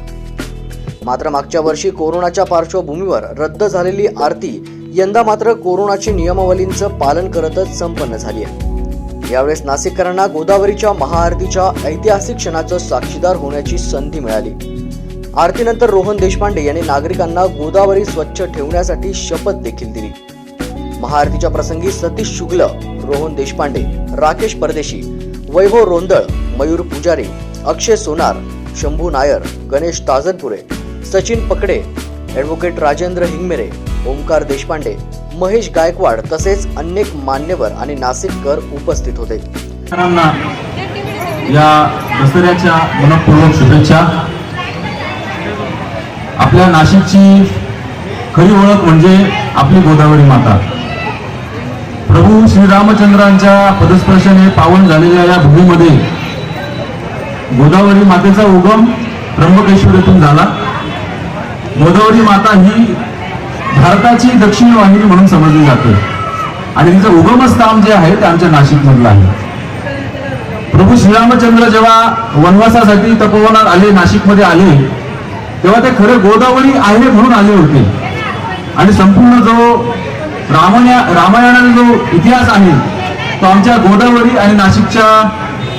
मात्र मागच्या वर्षी कोरोनाच्या पार्श्वभूमीवर रद्द झालेली आरती यंदा मात्र कोरोनाची नियमावलींचं पालन करतच संपन्न झाली आहे. यावेळेस नाशिककरांना गोदावरीच्या महाआरतीच्या ऐतिहासिक क्षणाचं साक्षीदार होण्याची संधी मिळाली. आरतीनंतर रोहन देशपांडे यांनी नागरिकांना गोदावरी स्वच्छ ठेवण्यासाठी शपथ देखील दिली. महाआरतीच्या प्रसंगी सतीश शुक्ल, रोहन देशपांडे, राकेश परदेशी, वैभव रोंदळ, मयूर पुजारी, अक्षय सोनार, शंभू नायर, गणेश ताजनपुरे, सचिन पकडे, ॲडव्होकेट राजेंद्र हिंगमेरे, ओमकार देशपांडे, महेश गायकवाड तसेच अनेक मान्यवर आणि नाशिककर उपस्थित होते. या दसऱ्याच्या मनपूर्वक शुभेच्छा. आपल्या नाशिकची खरी ओळख म्हणजे आपली गोदावरी माता. प्रभू श्रीरामचंद्रांच्या पदस्पर्शाने पावन झालेल्या या भूमीमध्ये गोदावरी मातेचा उगम त्र्यंबकेश्वर येथून झाला. गोदावरी माता ही भारताची दक्षिण वाहिनी म्हणून समजली जाते आणि तिचं उगमस्थान जे आहे ते आमच्या नाशिकमधलं आहे. प्रभू श्रीरामचंद्र जेव्हा वनवासासाठी तपोवनात आले, नाशिकमध्ये आले, तेव्हा ते खरे गोदावरी आहे म्हणून आले होते. आणि संपूर्ण जो रामायणाचा जो इतिहास आहे तो आमच्या गोदावरी आणि नाशिकच्या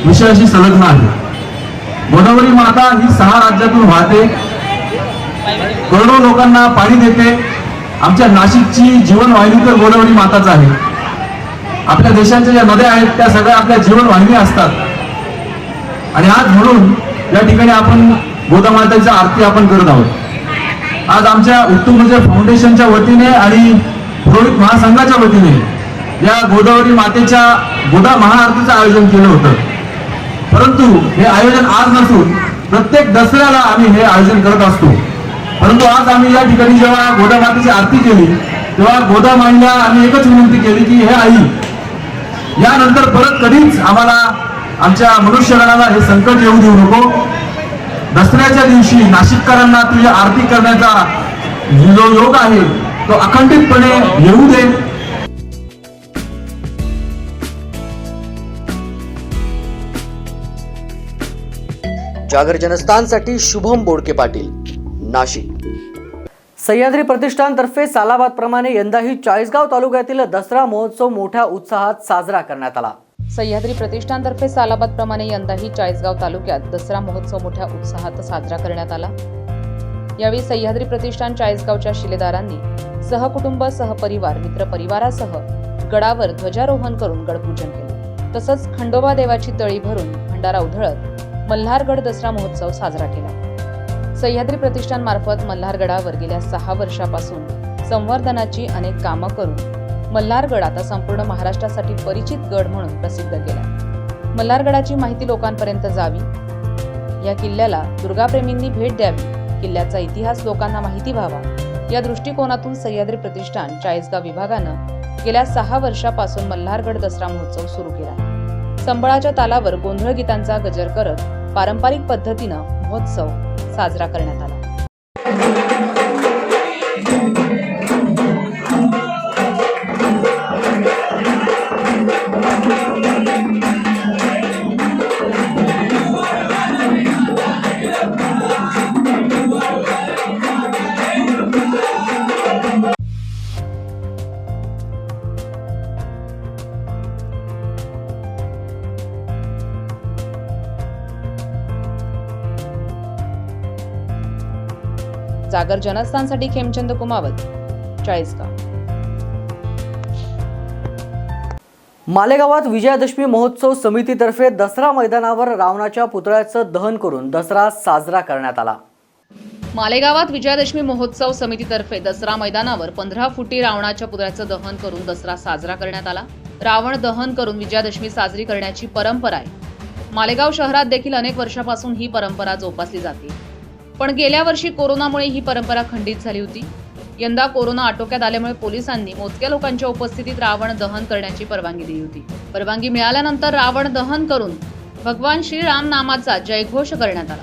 विषयाशी संलग्न आहे. गोदावरी माता ही 6 राज्यातून वाहते, करोडो लोकांना पाणी देते. आमच्या नाशिकची जीवनवाहिनी तर गोदावरी माताच आहे. आपल्या देशाच्या ज्या नद्या आहेत त्या सगळ्या आपल्या जीवनवाहिनी असतात. आणि आज म्हणून या ठिकाणी आपण गोदामातेची आरती आपण करत आहोत. आज आमच्या उत्तम फाउंडेशनच्या वतीने आणि पुरोहित महासंघाच्या वतीने या गोदावरी मातेच्या गोदा महाआरतीचं आयोजन केलं होतं. परंतु हे आयोजन आज नसून प्रत्येक दसऱ्याला आम्ही हे आयोजन करत असतो. परंतु आज आम्ही या ठिकाणी जेव्हा गोदा मातेची आरती केली तेव्हा गोदा माईला आम्ही एकच विनंती केली की हे आई, यानंतर परत कधीच आम्हाला आमच्या मनुष्यगणाला हे संकट येऊ देऊ नको. दसऱ्याच्या दिवशी नाशिककरांना तुझी आरती करण्याचा जो योग आहे तो अखंडितपणे येऊ दे. जागर जनस्थानसाठी शुभम बोडके पाटील, नाशिक. सह्याद्री प्रतिष्ठानतर्फे सालाबाद प्रमाणे यंदाही चाळीसगाव तालुक्यातील दसरा महोत्सव मोठ्या उत्साहात साजरा करण्यात आला. सह्याद्री प्रतिष्ठानतर्फे सालाबाद प्रमाणे यंदाही चाळीसगाव तालुक्यात दसरा महोत्सव मोठ्या उत्साहात साजरा करण्यात आला. यावेळी सह्याद्री प्रतिष्ठान चाळीसगावच्या शिलेदारांनी सहकुटुंब, सहपरिवार, मित्रपरिवारासह गडावर ध्वजारोहण करून गडपूजन केले. तसंच खंडोबा देवाची तळी भरून भंडारा उधळत मल्हारगड दसरा महोत्सव साजरा केला. सह्याद्री प्रतिष्ठान मार्फत मल्हारगडावर गेल्या 6 वर्षापासून संवर्धनाची अनेक कामं करून मल्हारगड आता संपूर्ण महाराष्ट्रासाठी परिचित गड म्हणून प्रसिद्ध केला. मल्हारगडाची माहिती लोकांपर्यंत जावी, या किल्ल्याला दुर्गाप्रेमींनी भेट द्यावी, किल्ल्याचा इतिहास लोकांना माहिती व्हावा, या दृष्टिकोनातून सह्याद्री प्रतिष्ठान चाळीसगाव विभागानं गेल्या 6 वर्षापासून मल्हारगड दसरा महोत्सव सुरू केला. संबळाच्या तालावर गोंधळ गीतांचा गजर करत पारंपरिक पद्धतीनं महोत्सव साजरा करण्यात आला. जागर जनस्थानसाठी खेमचंद कुमावत, चाळीसगाव. मालेगावात विजयादशमी महोत्सव समितीतर्फे दसरा मैदानावर रावणाच्या पुतळ्याचं दहन करून दसरा साजरा करण्यात आला. मालेगावात विजयादशमी महोत्सव समितीतर्फे दसरा मैदानावर 15 फुटी रावणाच्या पुतळ्याचं दहन करून दसरा साजरा करण्यात आला. रावण दहन करून विजयादशमी साजरी करण्याची परंपरा आहे. मालेगाव शहरात देखील अनेक वर्षापासून ही परंपरा जोपासली जाते. पण गेल्या वर्षी कोरोनामुळे ही परंपरा खंडित झाली होती. यंदा कोरोना आटोक्यात आल्यामुळे पोलिसांनी मोजक्या लोकांच्या उपस्थितीत रावण दहन करण्याची परवानगी दिली होती. परवानगी मिळाल्यानंतर रावण दहन करून भगवान श्रीराम नामाचा जयघोष करण्यात आला.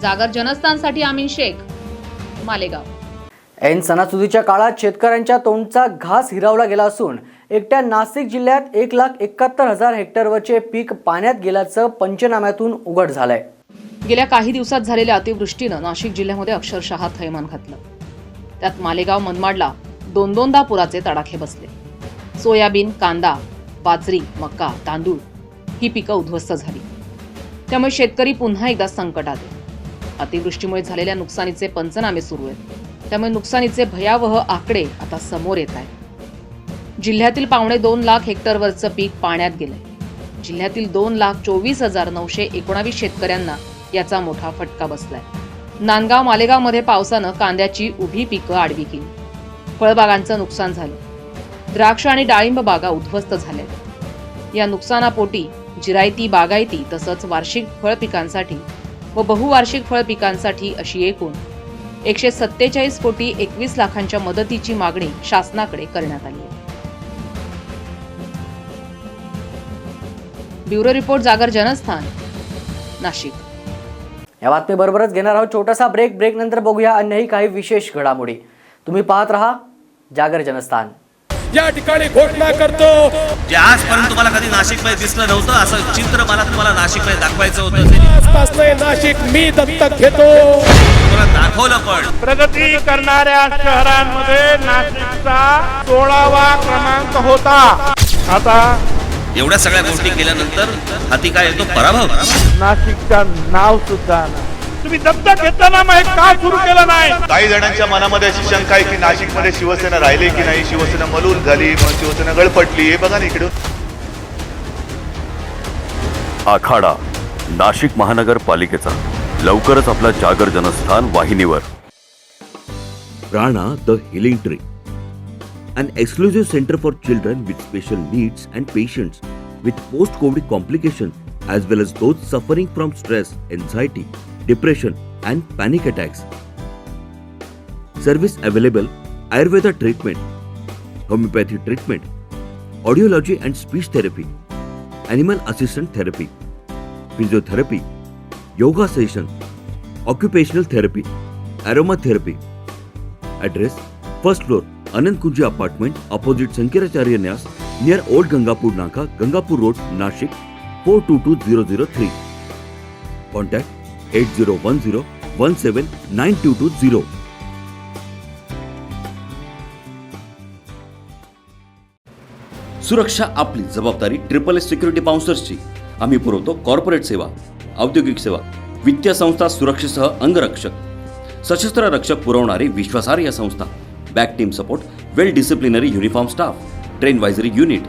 जागर जनस्थानसाठी आमीन शेख, मालेगाव. ऐन सणासुदीच्या काळात शेतकऱ्यांच्या तोंडचा घास हिरावला गेला असून एकट्या नाशिक जिल्ह्यात 1,71,000 हेक्टरवरचे पीक पाण्यात गेल्याचं पंचनाम्यातून उघड झालंय. गेल्या काही दिवसात झालेल्या अतिवृष्टीनं नाशिक जिल्ह्यामध्ये अक्षरशः थैमान घातलं. त्यात मालेगाव मनमाडला 2-2दा पुराचे तडाखे बसले. सोयाबीन, कांदा, बाजरी, मका, तांदूळ ही पिकं उद्ध्वस्त झाली. त्यामुळे शेतकरी पुन्हा एकदा संकटात आहे. अतिवृष्टीमुळे झालेल्या नुकसानीचे पंचनामे सुरू आहेत. त्यामुळे नुकसानीचे भयावह आकडे आता समोर येत आहेत. जिल्ह्यातील 2.25 लाख हेक्टरवरचं पीक पाण्यात गेलंय. जिल्ह्यातील 2,24,919 शेतकऱ्यांना याचा मोठा फटका बसलाय. नांदगाव, मालेगावमध्ये पावसानं कांद्याची उभी पिकं आडवी केली. फळबागांचं नुकसान झालं. द्राक्ष आणि डाळिंब बागा उद्ध्वस्त झाल्या. या नुकसानापोटी जिरायती, बागायती तसंच वार्षिक फळ पिकांसाठी व बहुवार्षिक फळ पिकांसाठी अशी एकूण 147 कोटी 21 लाखांच्या मदतीची मागणी शासनाकडे करण्यात आली आहे. ब्युरो रिपोर्ट, जागर जनस्थान, नाशिक. या बातमीबरोबरच घेणार आहोत छोटासा ब्रेक नंतर बघूया अन्यही काही विशेष घडामोडी. तुम्ही पाहत रहा जागर जनस्थान. या ठिकाणी घोषणा करतो. जे आजपर्यंत तुम्हाला कधी नाशिकमध्ये दिसलं नव्हतं असं चित्र मला तुम्हाला नाशिकमध्ये दाखवायचं होतं. आजपासून नाशिक मी दत्तक घेतो. तुम्हाला दाखवलं पण. प्रगती करणाऱ्या शहरांमध्ये नाशिकचा 16वा क्रमांक होता. आता एवढ्या सगळ्या गोष्टी केल्यानंतर हाती काय येतो? पराभव. नाशिकचं नाव सुद्धा तुम्ही दत्तक घेताना मग का सुरू केलं नाही? काही जणांच्या मनामध्ये अशी शंका आहे की नाशिकमध्ये शिवसेना राहिली की नाही, शिवसेना मलूल झाली, मग शिवसेना गळपटली. हे बघा ना इकडं. आखाडा नाशिक महानगरपालिकेचा लवकरच आपला जागर जनस्थान वाहिनीवर. प्राणा the healing tree, an exclusive center for children with special needs and patients with post-COVID complications as well as those suffering from stress, anxiety, depression and panic attacks. Service available: Ayurveda treatment, homeopathy treatment, audiology and speech therapy, animal assistant therapy, physiotherapy, yoga session, occupational therapy, aromatherapy. Address: first floor, Anand Kunji apartment, opposite Sankaracharya Nyas, near Old Gangapur Naka, Gangapur Road, Nashik, 422003. Contact 8010179220. सुरक्षा आपली जबाबदारी. SSS security बाउन्सर्सची. आम्ही पुरवतो corporate सेवा, औद्योगिक सेवा, वित्तीय संस्था सुरक्षेसह अंगरक्षक, सशस्त्र रक्षक पुरवणारी विश्वासार्ह संस्था, back team support, well disciplinary uniform staff, ट्रेन वायझरी युनिट.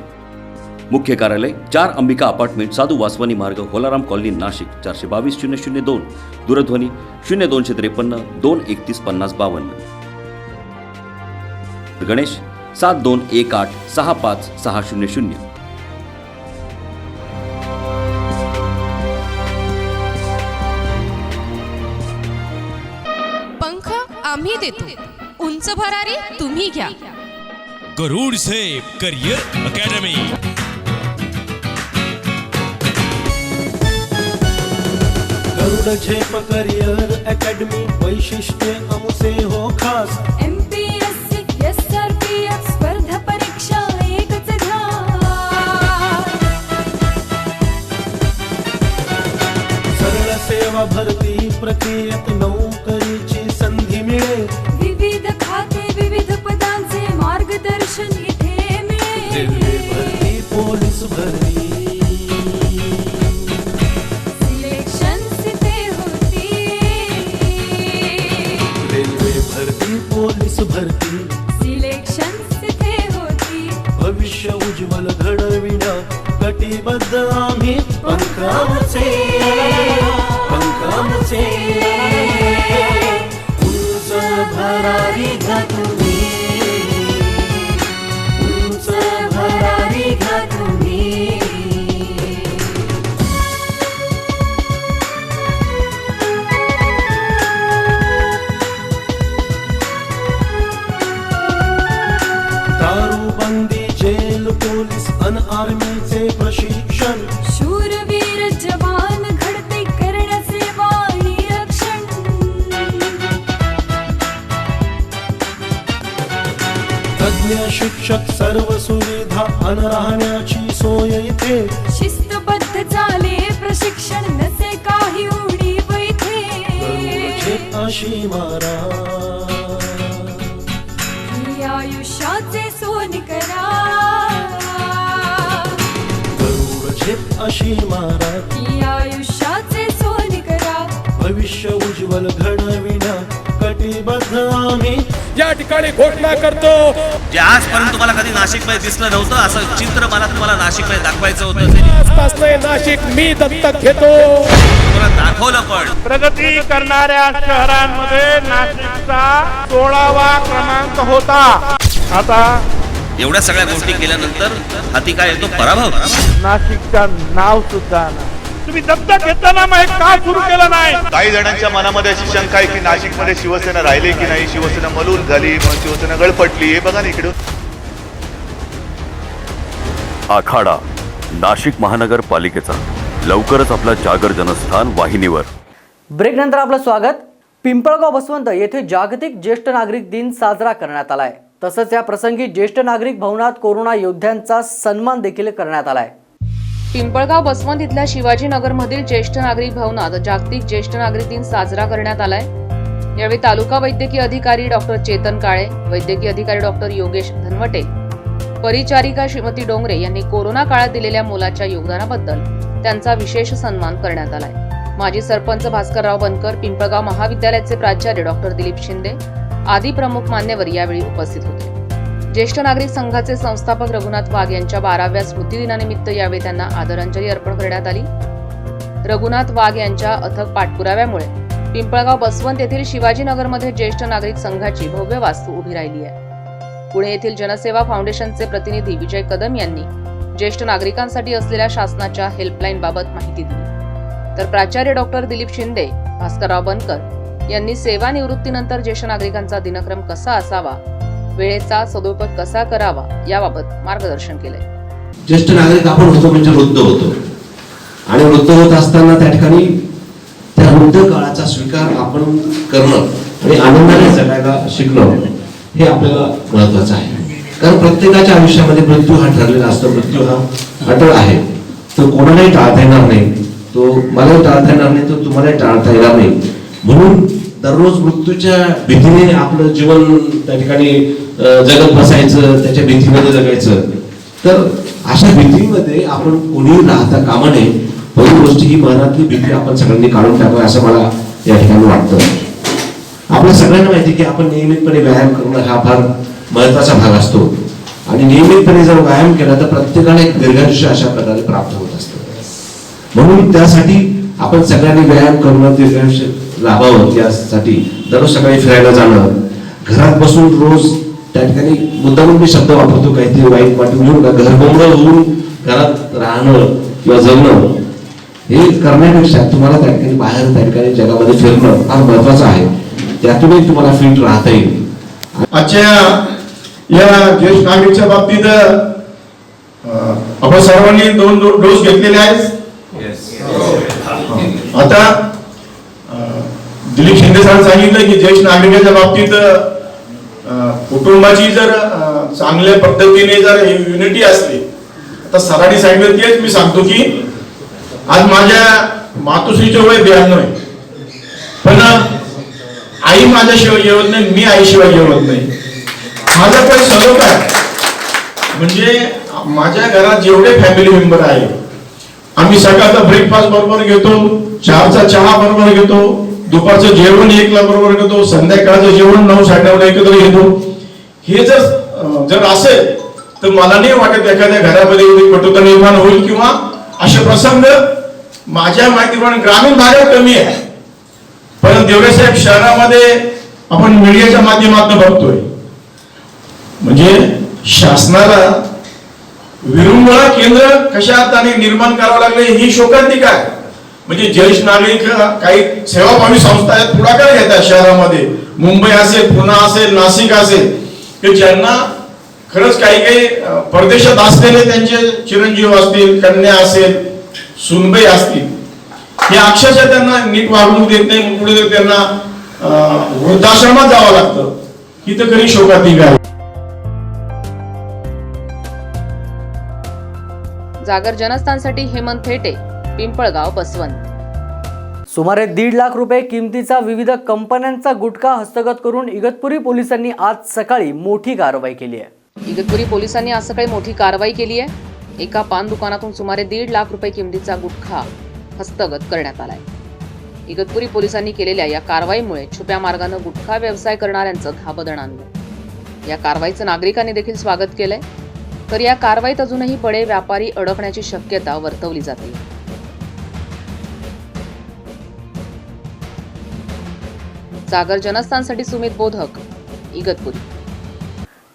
मुख्य कार्यालय 4 अंबिका अपार्टमेंट, साधू वासवानी मार्ग, होलाराम कॉलनी, नाशिक. 422-002. दूरध्वनी 0253 231 5052. गणेश 7218 65600. पंख आम्ही देतो, उंच भरारी तुम्ही घ्या. गरुड सेफ करियर अकॅडमी. गरुड झेप करियर अकॅडमी, वैशिष्ट्य आमचे हो खास. MPSC SRPF स्पर्धा परीक्षा एकच ध्यान. सरळ सेवा भरती प्रक्रियेत नोकरीची संधी मिळेल. विविध खाते विविध पदांचे मार्गदर्शन इथे मिळेल. रेल्वे भरती, पोलीस भरती, सिलेक्शन इथे होती. रेल्वे भरती, पोलीस भरती, सिलेक्शन इथे होती. भविष्य उज्ज्वल घडविण्या कटिबद्ध आम्ही. पंखाचे उंच भरारी घ्या तुम्ही, उंच भरारी घ्या तुम्ही. दारूबंदी, जेल, पोलीस अन आर्मीचे प्रशिक्षण. शूरवीर जवान घडते करण्याचे वाणी रक्षण. तज्ञ शिक्षक, सर्व सुविधा अन राहण्याची सोय इथे. शिस्तबद्ध चाले प्रशिक्षण, नसे काही उणीव इथे. गरुडचे अशी मारा, ही आयुष्याचे सोन करा. गरुडचे अशी मारा, ही आयुष्याचे सोन करा. भविष्य उज्ज्वल घडविण्या कटिबद्ध आम्ही. या ठिकाणी घोषणा करतो. जे आजपर्यंत तुम्हाला कधी नाशिकमध्ये दिसलं नव्हतं असं चित्र मला तुम्हाला नाशिकमध्ये दाखवायचं होतं. आजपासून नाशिक मी दत्तक घेतो. तुम्हाला दाखवलं पण. प्रगती करणाऱ्या शहरांमध्ये नाशिकचा 16वा क्रमांक होता. आता एवढ्या सगळ्या गोष्टी केल्यानंतर हाती काय येतो? पराभव. नाशिकचं नाव सुद्धा तुम्ही दत्तक घेताना मग का सुरू केलं नाही? काही जणांच्या मनामध्ये अशी शंका आहे की नाशिकमध्ये शिवसेना राहिली की नाही, शिवसेना मलूल झाली, मग शिवसेना गळपटली. हे बघा ना इकडं. आखाडा नाशिक महानगरपालिकेचा लवकरच आपला जागर जनस्थान वाहिनीवर. ब्रेकनंतर आपलं स्वागत. पिंपळगाव बसवंत येथे जागतिक ज्येष्ठ नागरिक दिन साजरा करण्यात आलाय. तसंच या प्रसंगी ज्येष्ठ नागरिक भवनात कोरोना योद्ध्यांचा सन्मान देखील करण्यात आलाय. पिंपळगाव बसवंत इथल्या शिवाजीनगरमधील ज्येष्ठ नागरिक भवनात जागतिक ज्येष्ठ नागरिक दिन साजरा करण्यात आलाय. यावेळी तालुका वैद्यकीय अधिकारी डॉक्टर चेतन काळे, वैद्यकीय अधिकारी डॉक्टर योगेश धनवटे, परिचारिका श्रीमती डोंगरे यांनी कोरोना काळात दिलेल्या मोलाच्या योगदानाबद्दल त्यांचा विशेष सन्मान करण्यात आलाय. माजी सरपंच भास्करराव बनकर, पिंपळगाव महाविद्यालयाचे प्राचार्य डॉक्टर दिलीप शिंदे आदी प्रमुख मान्यवर यावेळी उपस्थित होते. ज्येष्ठ नागरिक संघाचे संस्थापक रघुनाथ वाघ यांच्या 12व्या स्मृतिदिनानिमित्त यावेळी त्यांना आदरांजली अर्पण करण्यात आली. रघुनाथ वाघ यांच्या अथक पाठपुराव्यामुळे पिंपळगाव बसवंत येथील शिवाजीनगरमध्ये ज्येष्ठ नागरिक संघाची भव्य वास्तू उभी राहिली आहे. पुणे येथील जनसेवा फाउंडेशनचे प्रतिनिधी विजय कदम यांनी ज्येष्ठ नागरिकांसाठी असलेल्या शासनाच्या हेल्पलाईन बाबत माहिती दिली. तर प्राचार्य डॉक्टर दिलीप शिंदे, भास्करराव बनकर यांनी सेवानिवृत्तीनंतर ज्येष्ठ नागरिकांचा दिनक्रम कसा असावा, वेळेचा सदुपयोग कसा करावा याबाबत मार्गदर्शन केले. ज्येष्ठ नागरिक आपण होतो म्हणजे वृद्ध होतो आणि वृद्ध होत असताना त्या ठिकाणी त्या वृद्ध काळाचा स्वीकार आपण करणं आणि आनंदाने जगायला शिकणं हे आपल्याला महत्वाचं आहे. कारण प्रत्येकाच्या आयुष्यामध्ये मृत्यू हा ठरलेला असतो. मृत्यू हा अटळ आहे, तो कोणालाही टाळता येणार नाही, तो मलाही टाळता येणार नाही, तो तुम्हालाही टाळता येणार नाही. म्हणून दररोज मृत्यूच्या भीतीने आपलं जीवन त्या ठिकाणी जगत बसायचं, त्याच्या भीतीमध्ये जगायचं. तर अशा भीतीमध्ये आपण कोणीही राहता कामा नये. पहिली गोष्ट ही मनातली भीती आपण सगळ्यांनी काढून टाकावी असं मला या ठिकाणी वाटतं. आपल्या सगळ्यांना माहिती की आपण नियमितपणे व्यायाम करणं हा फार महत्वाचा भाग असतो आणि नियमितपणे जर व्यायाम केला तर प्रत्येकाला एक दीर्घायुष्य अशा प्रकारे प्राप्त होत असतं. म्हणून त्यासाठी आपण सगळ्यांनी व्यायाम करणं, दीर्घायुष्य लाभावं यासाठी दररोज सकाळी फिरायला जाणं, घरात बसून रोज त्या ठिकाणी मुद्दामून मी शब्द वापरतो काहीतरी वाईट वाटून घेऊन घरबोंबळ होऊन घरात राहणं किंवा जगणं हे करण्यापेक्षा तुम्हाला त्या ठिकाणी बाहेर त्या ठिकाणी जगामध्ये फिरणं फार महत्वाचं आहे. त्यातूनही तुम्हाला फिट राहता येईल. आजच्या या ज्येष्ठ नागरिकच्या बाबतीत आपण सर्वांनी 2 डोस घेतलेले आहेत. आता दिलीप शिंदे सरांनी सांगितलं की ज्येष्ठ नागरिकाच्या बाबतीत कुटुंबाची जर चांगल्या पद्धतीने जर युनिटी असली तर सरांनी सांगितलं तेच मी सांगतो की आज माझ्या मातोश्रीचे वय 92 आहे, पण आई माझ्याशिवाय जेवत नाही, मी आईशिवाय जेवत नाही. माझा पण सलोख आहे. म्हणजे माझ्या घरात जेवढे फॅमिली मेंबर आहे आम्ही सकाळचा ब्रेकफास्ट बरोबर घेतो, 4चा चहा बरोबर घेतो, दुपारचं जेवण 1ला बरोबर घेतो, संध्याकाळचं जेवण 9-9:30 एकत्र घेतो. हे जर असेल तर मला नाही वाटत एखाद्या घरामध्ये कटुता निर्माण होईल किंवा असे प्रसंग माझ्या माहितीप्रमाणे ग्रामीण भागात कमी आहे. पण देवळेसाहेब शहरामध्ये आपण मीडियाच्या माध्यमातून बघतोय. म्हणजे शासनाला विरंगुळा केंद्र कशा अर्थाने निर्माण करावं लागले ही शोकांतिका आहे. म्हणजे ज्येष्ठ नागरिक काही सेवाभावी संस्था आहेत, पुढाकार घेतात शहरामध्ये, मुंबई असेल, पुणे असेल, नाशिक असेल, की ज्यांना खरंच काही परदेशात असलेले त्यांचे चिरंजीव असतील, कन्या असेल, सुनबाई असतील, हे अक्षरशः त्यांना नीट वागणूक देत नाही. पुढे त्यांना वृद्धाश्रमात जावं लागतं. ही तर खरी शोकांतिका आहे. जागर जनस्थानसाठी हेमंत थेटे, पिंपळगाव बसवंत. सुमारे 1.5 लाख रुपये किमतीचा विविध कंपन्यांचा गुटखा हस्तगत करून इगतपुरी पोलिसांनी आज सकाळी मोठी कारवाई केली आहे. इगतपुरी पोलिसांनी आज सकाळी मोठी कारवाई केली आहे. एका पान दुकानातून सुमारे 1.5 लाख रुपये किमतीचा गुटखा हस्तगत करण्यात आलाय. इगतपुरी पोलिसांनी केलेल्या या कारवाईमुळे छुप्या मार्गाने गुटखा व्यवसाय करणाऱ्यांचं धाबदण आणलं. या कारवाईचं नागरिकांनी देखील स्वागत केलंय. तर या कारवाईत अजूनही बडे व्यापारी अडकण्याची शक्यता वर्तवली जाते. जागर जनस्थानसाठी सुमित बोधक, इगतपुरी.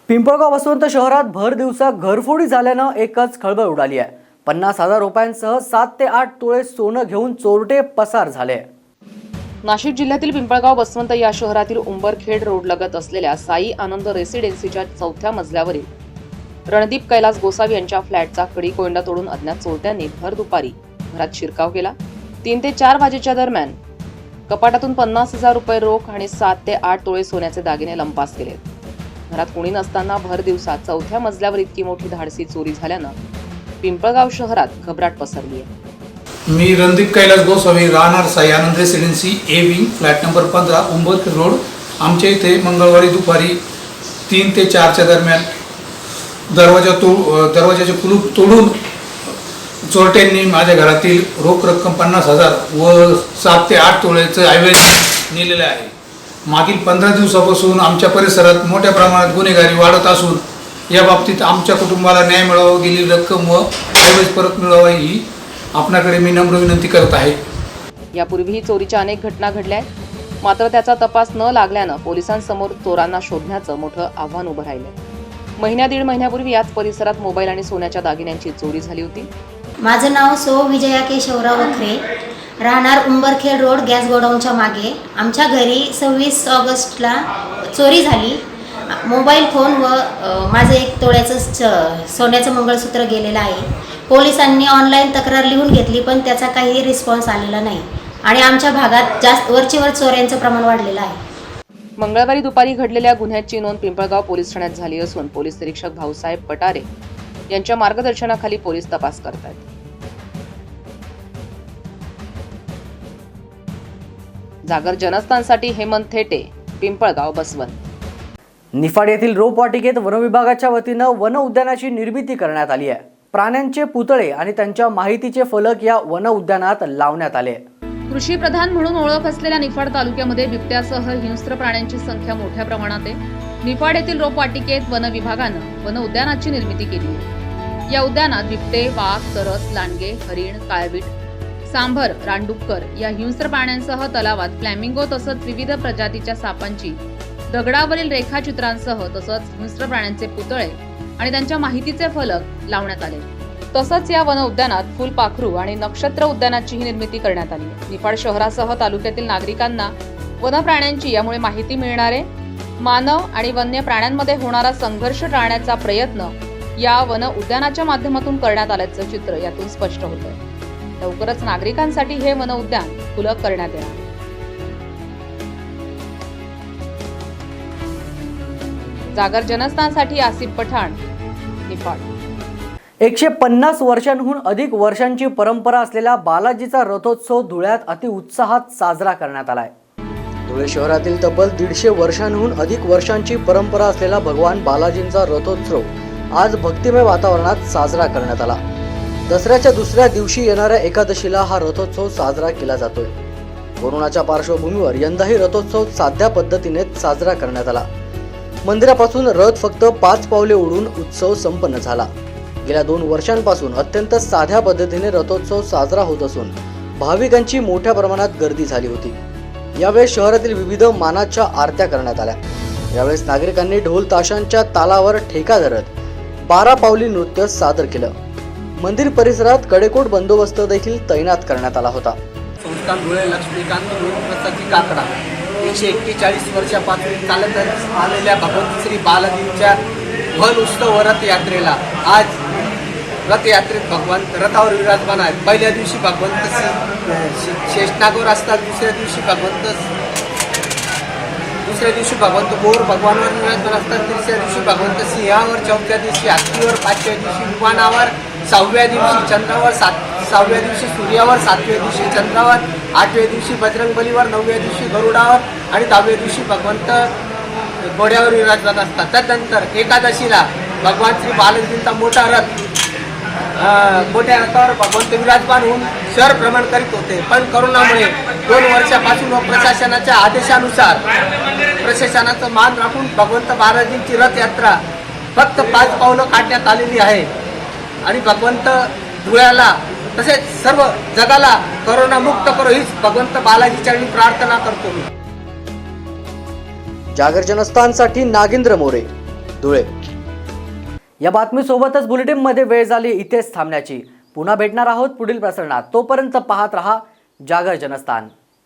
पिंपळगाव बसवंत शहरात भर दिवसा घरफोडी झाल्यानं एकच खळबळ उडाली आहे. 50,000 रुपयांसह 7 ते 8 तोळे सोनं घेऊन चोरटे पसार झाले. नाशिक जिल्ह्यातील पिंपळगाव बसवंत या शहरातील उंबरखेड रोड लगत असलेल्या साई आनंद रेसिडेन्सीच्या 4थ्या मजल्यावरील रणदीप कैलास गोसावी यांच्या फ्लॅटचा कडी कोंडा तोडून अज्ञात चोरट्यांनी भर दुपारी घरात शिरकाव केला. 3 ते 4 वाजेच्या दरम्यान कपाटातून 50,000 रुपये रोख आणि 7 ते 8 तोळे सोन्याचे दागिने लंपास केले. घरात कोणी नसताना भर दिवसात चौथ्या मजल्यावर इतकी मोठी धाडसी चोरी झाल्यानं पिंपळगाव शहरात घबराट पसरली आहे. मी रणदीप कैलास गोस्वामी, राहणार Sai Anand residency a wing, flat number 15, Umbarkhed road. आमच्या इथे मंगळवारी दुपारी 3 ते 4च्या दरम्यान दरवाजाचे कुलूप तोडून चोरट्यांनी माझ्या घरातील रोख रक्कम 50,000 व 7 ते 8 तोळ्याचं ऐवज नेलेलं आहे. मागील 15 दिवसापासून आमच्या परिसरात मोठ्या प्रमाणात गुन्हेगारी वाढत असून या बाबतीत आमच्या कुटुंबाला न्याय मिळावा, गेलेली रक्कम व ऐवज परत मिळावा ही आपणाकडे मी नम्र विनंती करत आहे. यापूर्वीही चोरीच्या अनेक घटना घडल्या आहेत, मात्र त्याचा तपास न लागल्यानं पोलिसांसमोर चोरांना शोधण्याचं मोठं आव्हान उभं राहिलंय. दीड महिन्यापूर्वी याच परिसरात मोबाईल आणि सोन्याच्या दागिन्यांची चोरी झाली होती. माझं नाव सो विजया के शौराव वखरे, राहणार उंबरखेड रोड गॅस गोडाऊनच्या मागे. आमच्या घरी 26 ऑगस्टला चोरी झाली. मोबाईल फोन व माझं 1 तोळ्याचं सोन्याचं मंगळसूत्र गेलेलं आहे. पोलिसांनी ऑनलाईन तक्रार लिहून घेतली, पण त्याचा काही रिस्पॉन्स आलेला नाही आणि आमच्या भागात जास्त वरचेवर चोऱ्यांचं प्रमाण वाढलेलं आहे. मंगळवारी दुपारी घडलेल्या गुन्ह्याची नोंद पिंपळगाव पोलीस ठाण्यात झाली असून पोलीस निरीक्षक भाऊसाहेब पटारे यांच्या मार्गदर्शनाखाली पोलीस तपास करतायत. जागर जनस्थानसाठी हेमंत थेटे, पिंपळगाव, बसवंत. निफाड येथील रोपवाटिकेत वनविभागाच्या वतीनं वन उद्यानाची निर्मिती करण्यात आली आहे. प्राण्यांचे पुतळे आणि त्यांच्या माहितीचे फलक या वन उद्यानात लावण्यात आले. कृषी प्रधान म्हणून ओळख असलेल्या निफाड तालुक्यामध्ये बिबट्यासह हिंस्र प्राण्यांची संख्या मोठ्या प्रमाणात आहे. निफाड येथील रोपवाटिकेत वन विभागानं वन उद्यानाची निर्मिती केली आहे. या उद्यानात बिबटे, वाघ, सरस, लांडगे, हरिण, काळवीट, सांभर, रानडुक्कर या हिंस्र प्राण्यांसह तलावात फ्लॅमिंगो तसंच विविध प्रजातीच्या सापांची दगडावरील रेखाचित्रांसह तसंच हिंस्र प्राण्यांचे पुतळे आणि त्यांच्या माहितीचे फलक लावण्यात आले. तसंच या वन उद्यानात फुलपाखरू आणि नक्षत्र उद्यानाचीही निर्मिती करण्यात आली. निफाड शहरासह तालुक्यातील नागरिकांना वन प्राण्यांची यामुळे माहिती मिळणार आहे. मानव आणि वन्य प्राण्यांमध्ये होणारा संघर्ष टाळण्याचा प्रयत्न या वन उद्यानाच्या माध्यमातून करण्यात आल्याचं चित्र यातून स्पष्ट होतंय. लवकरच नागरिकांसाठी हे वन उद्यान खुलं करण्यात येणार. जागर जनस्थानसाठी आसिफ पठाण, निफाड. 150 वर्षांहून अधिक वर्षांची परंपरा असलेला बालाजीचा रथोत्सव धुळ्यात अतिउत्साहात साजरा करण्यात आलाय. धुळे शहरातील तब्बल 150 वर्षांहून अधिक वर्षांची परंपरा असलेला भगवान बालाजींचा रथोत्सव आज भक्तिमय वातावरणात साजरा करण्यात आला. दसऱ्याच्या दुसऱ्या दिवशी येणाऱ्या एकादशीला हा रथोत्सव साजरा केला जातोय. कोरोनाच्या पार्श्वभूमीवर यंदाही रथोत्सव साध्या पद्धतीने साजरा करण्यात आला. मंदिरापासून रथ फक्त 5 पावले उडून उत्सव संपन्न झाला. गेल्या 2 वर्षांपासून अत्यंत साध्या पद्धतीने रथोत्सव साजरा होत असून भाविकांची मोठ्या प्रमाणात गर्दी झाली होती. यावेळेस शहरातील विविध मानाच्या आरत्या करण्यात आल्या. यावेळेस नागरिकांनी ढोल ताशांच्या तालावर ठेका धरत 12 पावली नृत्य सादर केलं. मंदिर परिसरात कडेकोट बंदोबस्त देखील तैनात करण्यात आला होता. संस्थान धुळे लक्ष्मीकांत प्रसादी काकडा 141 वर्षापासून चालत आलेल्या भगवंत श्री बालाजींच्या वन उत्सव रथयात्रेला आज रथयात्रेत भगवंत रथावर विराजमान आहेत. पहिल्या दिवशी भगवंत शेषनागावर असतात, दुसऱ्या दिवशी भगवंत मोर भगवानवर विराजमान असतात, तिसऱ्या दिवशी भगवंत सिंहावर, चौथ्या दिवशी हत्तीवर, 5व्या दिवशी विमानावर, 6व्या दिवशी चंद्रावर, 7व्या दिवशी सूर्यावर, 7व्या दिवशी चंद्रावर, 8व्या दिवशी बजरंगबलीवर, 9व्या दिवशी गरुडावर आणि 10व्या दिवशी भगवंत घोड्यावर विराजमान असतात. त्यानंतर एकादशीला भगवान श्री बालाजींचा मोठा रथ मोठ्या रथावर भगवंत विराजमान होऊन शहर भ्रमण करीत होते. पण करोनामुळे 2 वर्षापासून प्रशासनाच्या आदेशानुसार प्रशासनाचं मान राखून भगवंत बालाजींची रथयात्रा फक्त 5 पावलं काढण्यात आलेली आहे आणि भगवंत धुळ्याला तसेच सर्व जगाला करोना मुक्त करो हीच भगवंत बालाजीच्या प्रार्थना करतो मी. जागर जनस्थानसाठी नागेंद्र मोरे, धुळे. या बातमीसोबतच बुलेटिनमध्ये वेळ झाली इथेच थांबण्याची. पुन्हा भेटणार आहोत पुढील प्रसारणात. तोपर्यंत पाहत रहा जागर जनस्थान.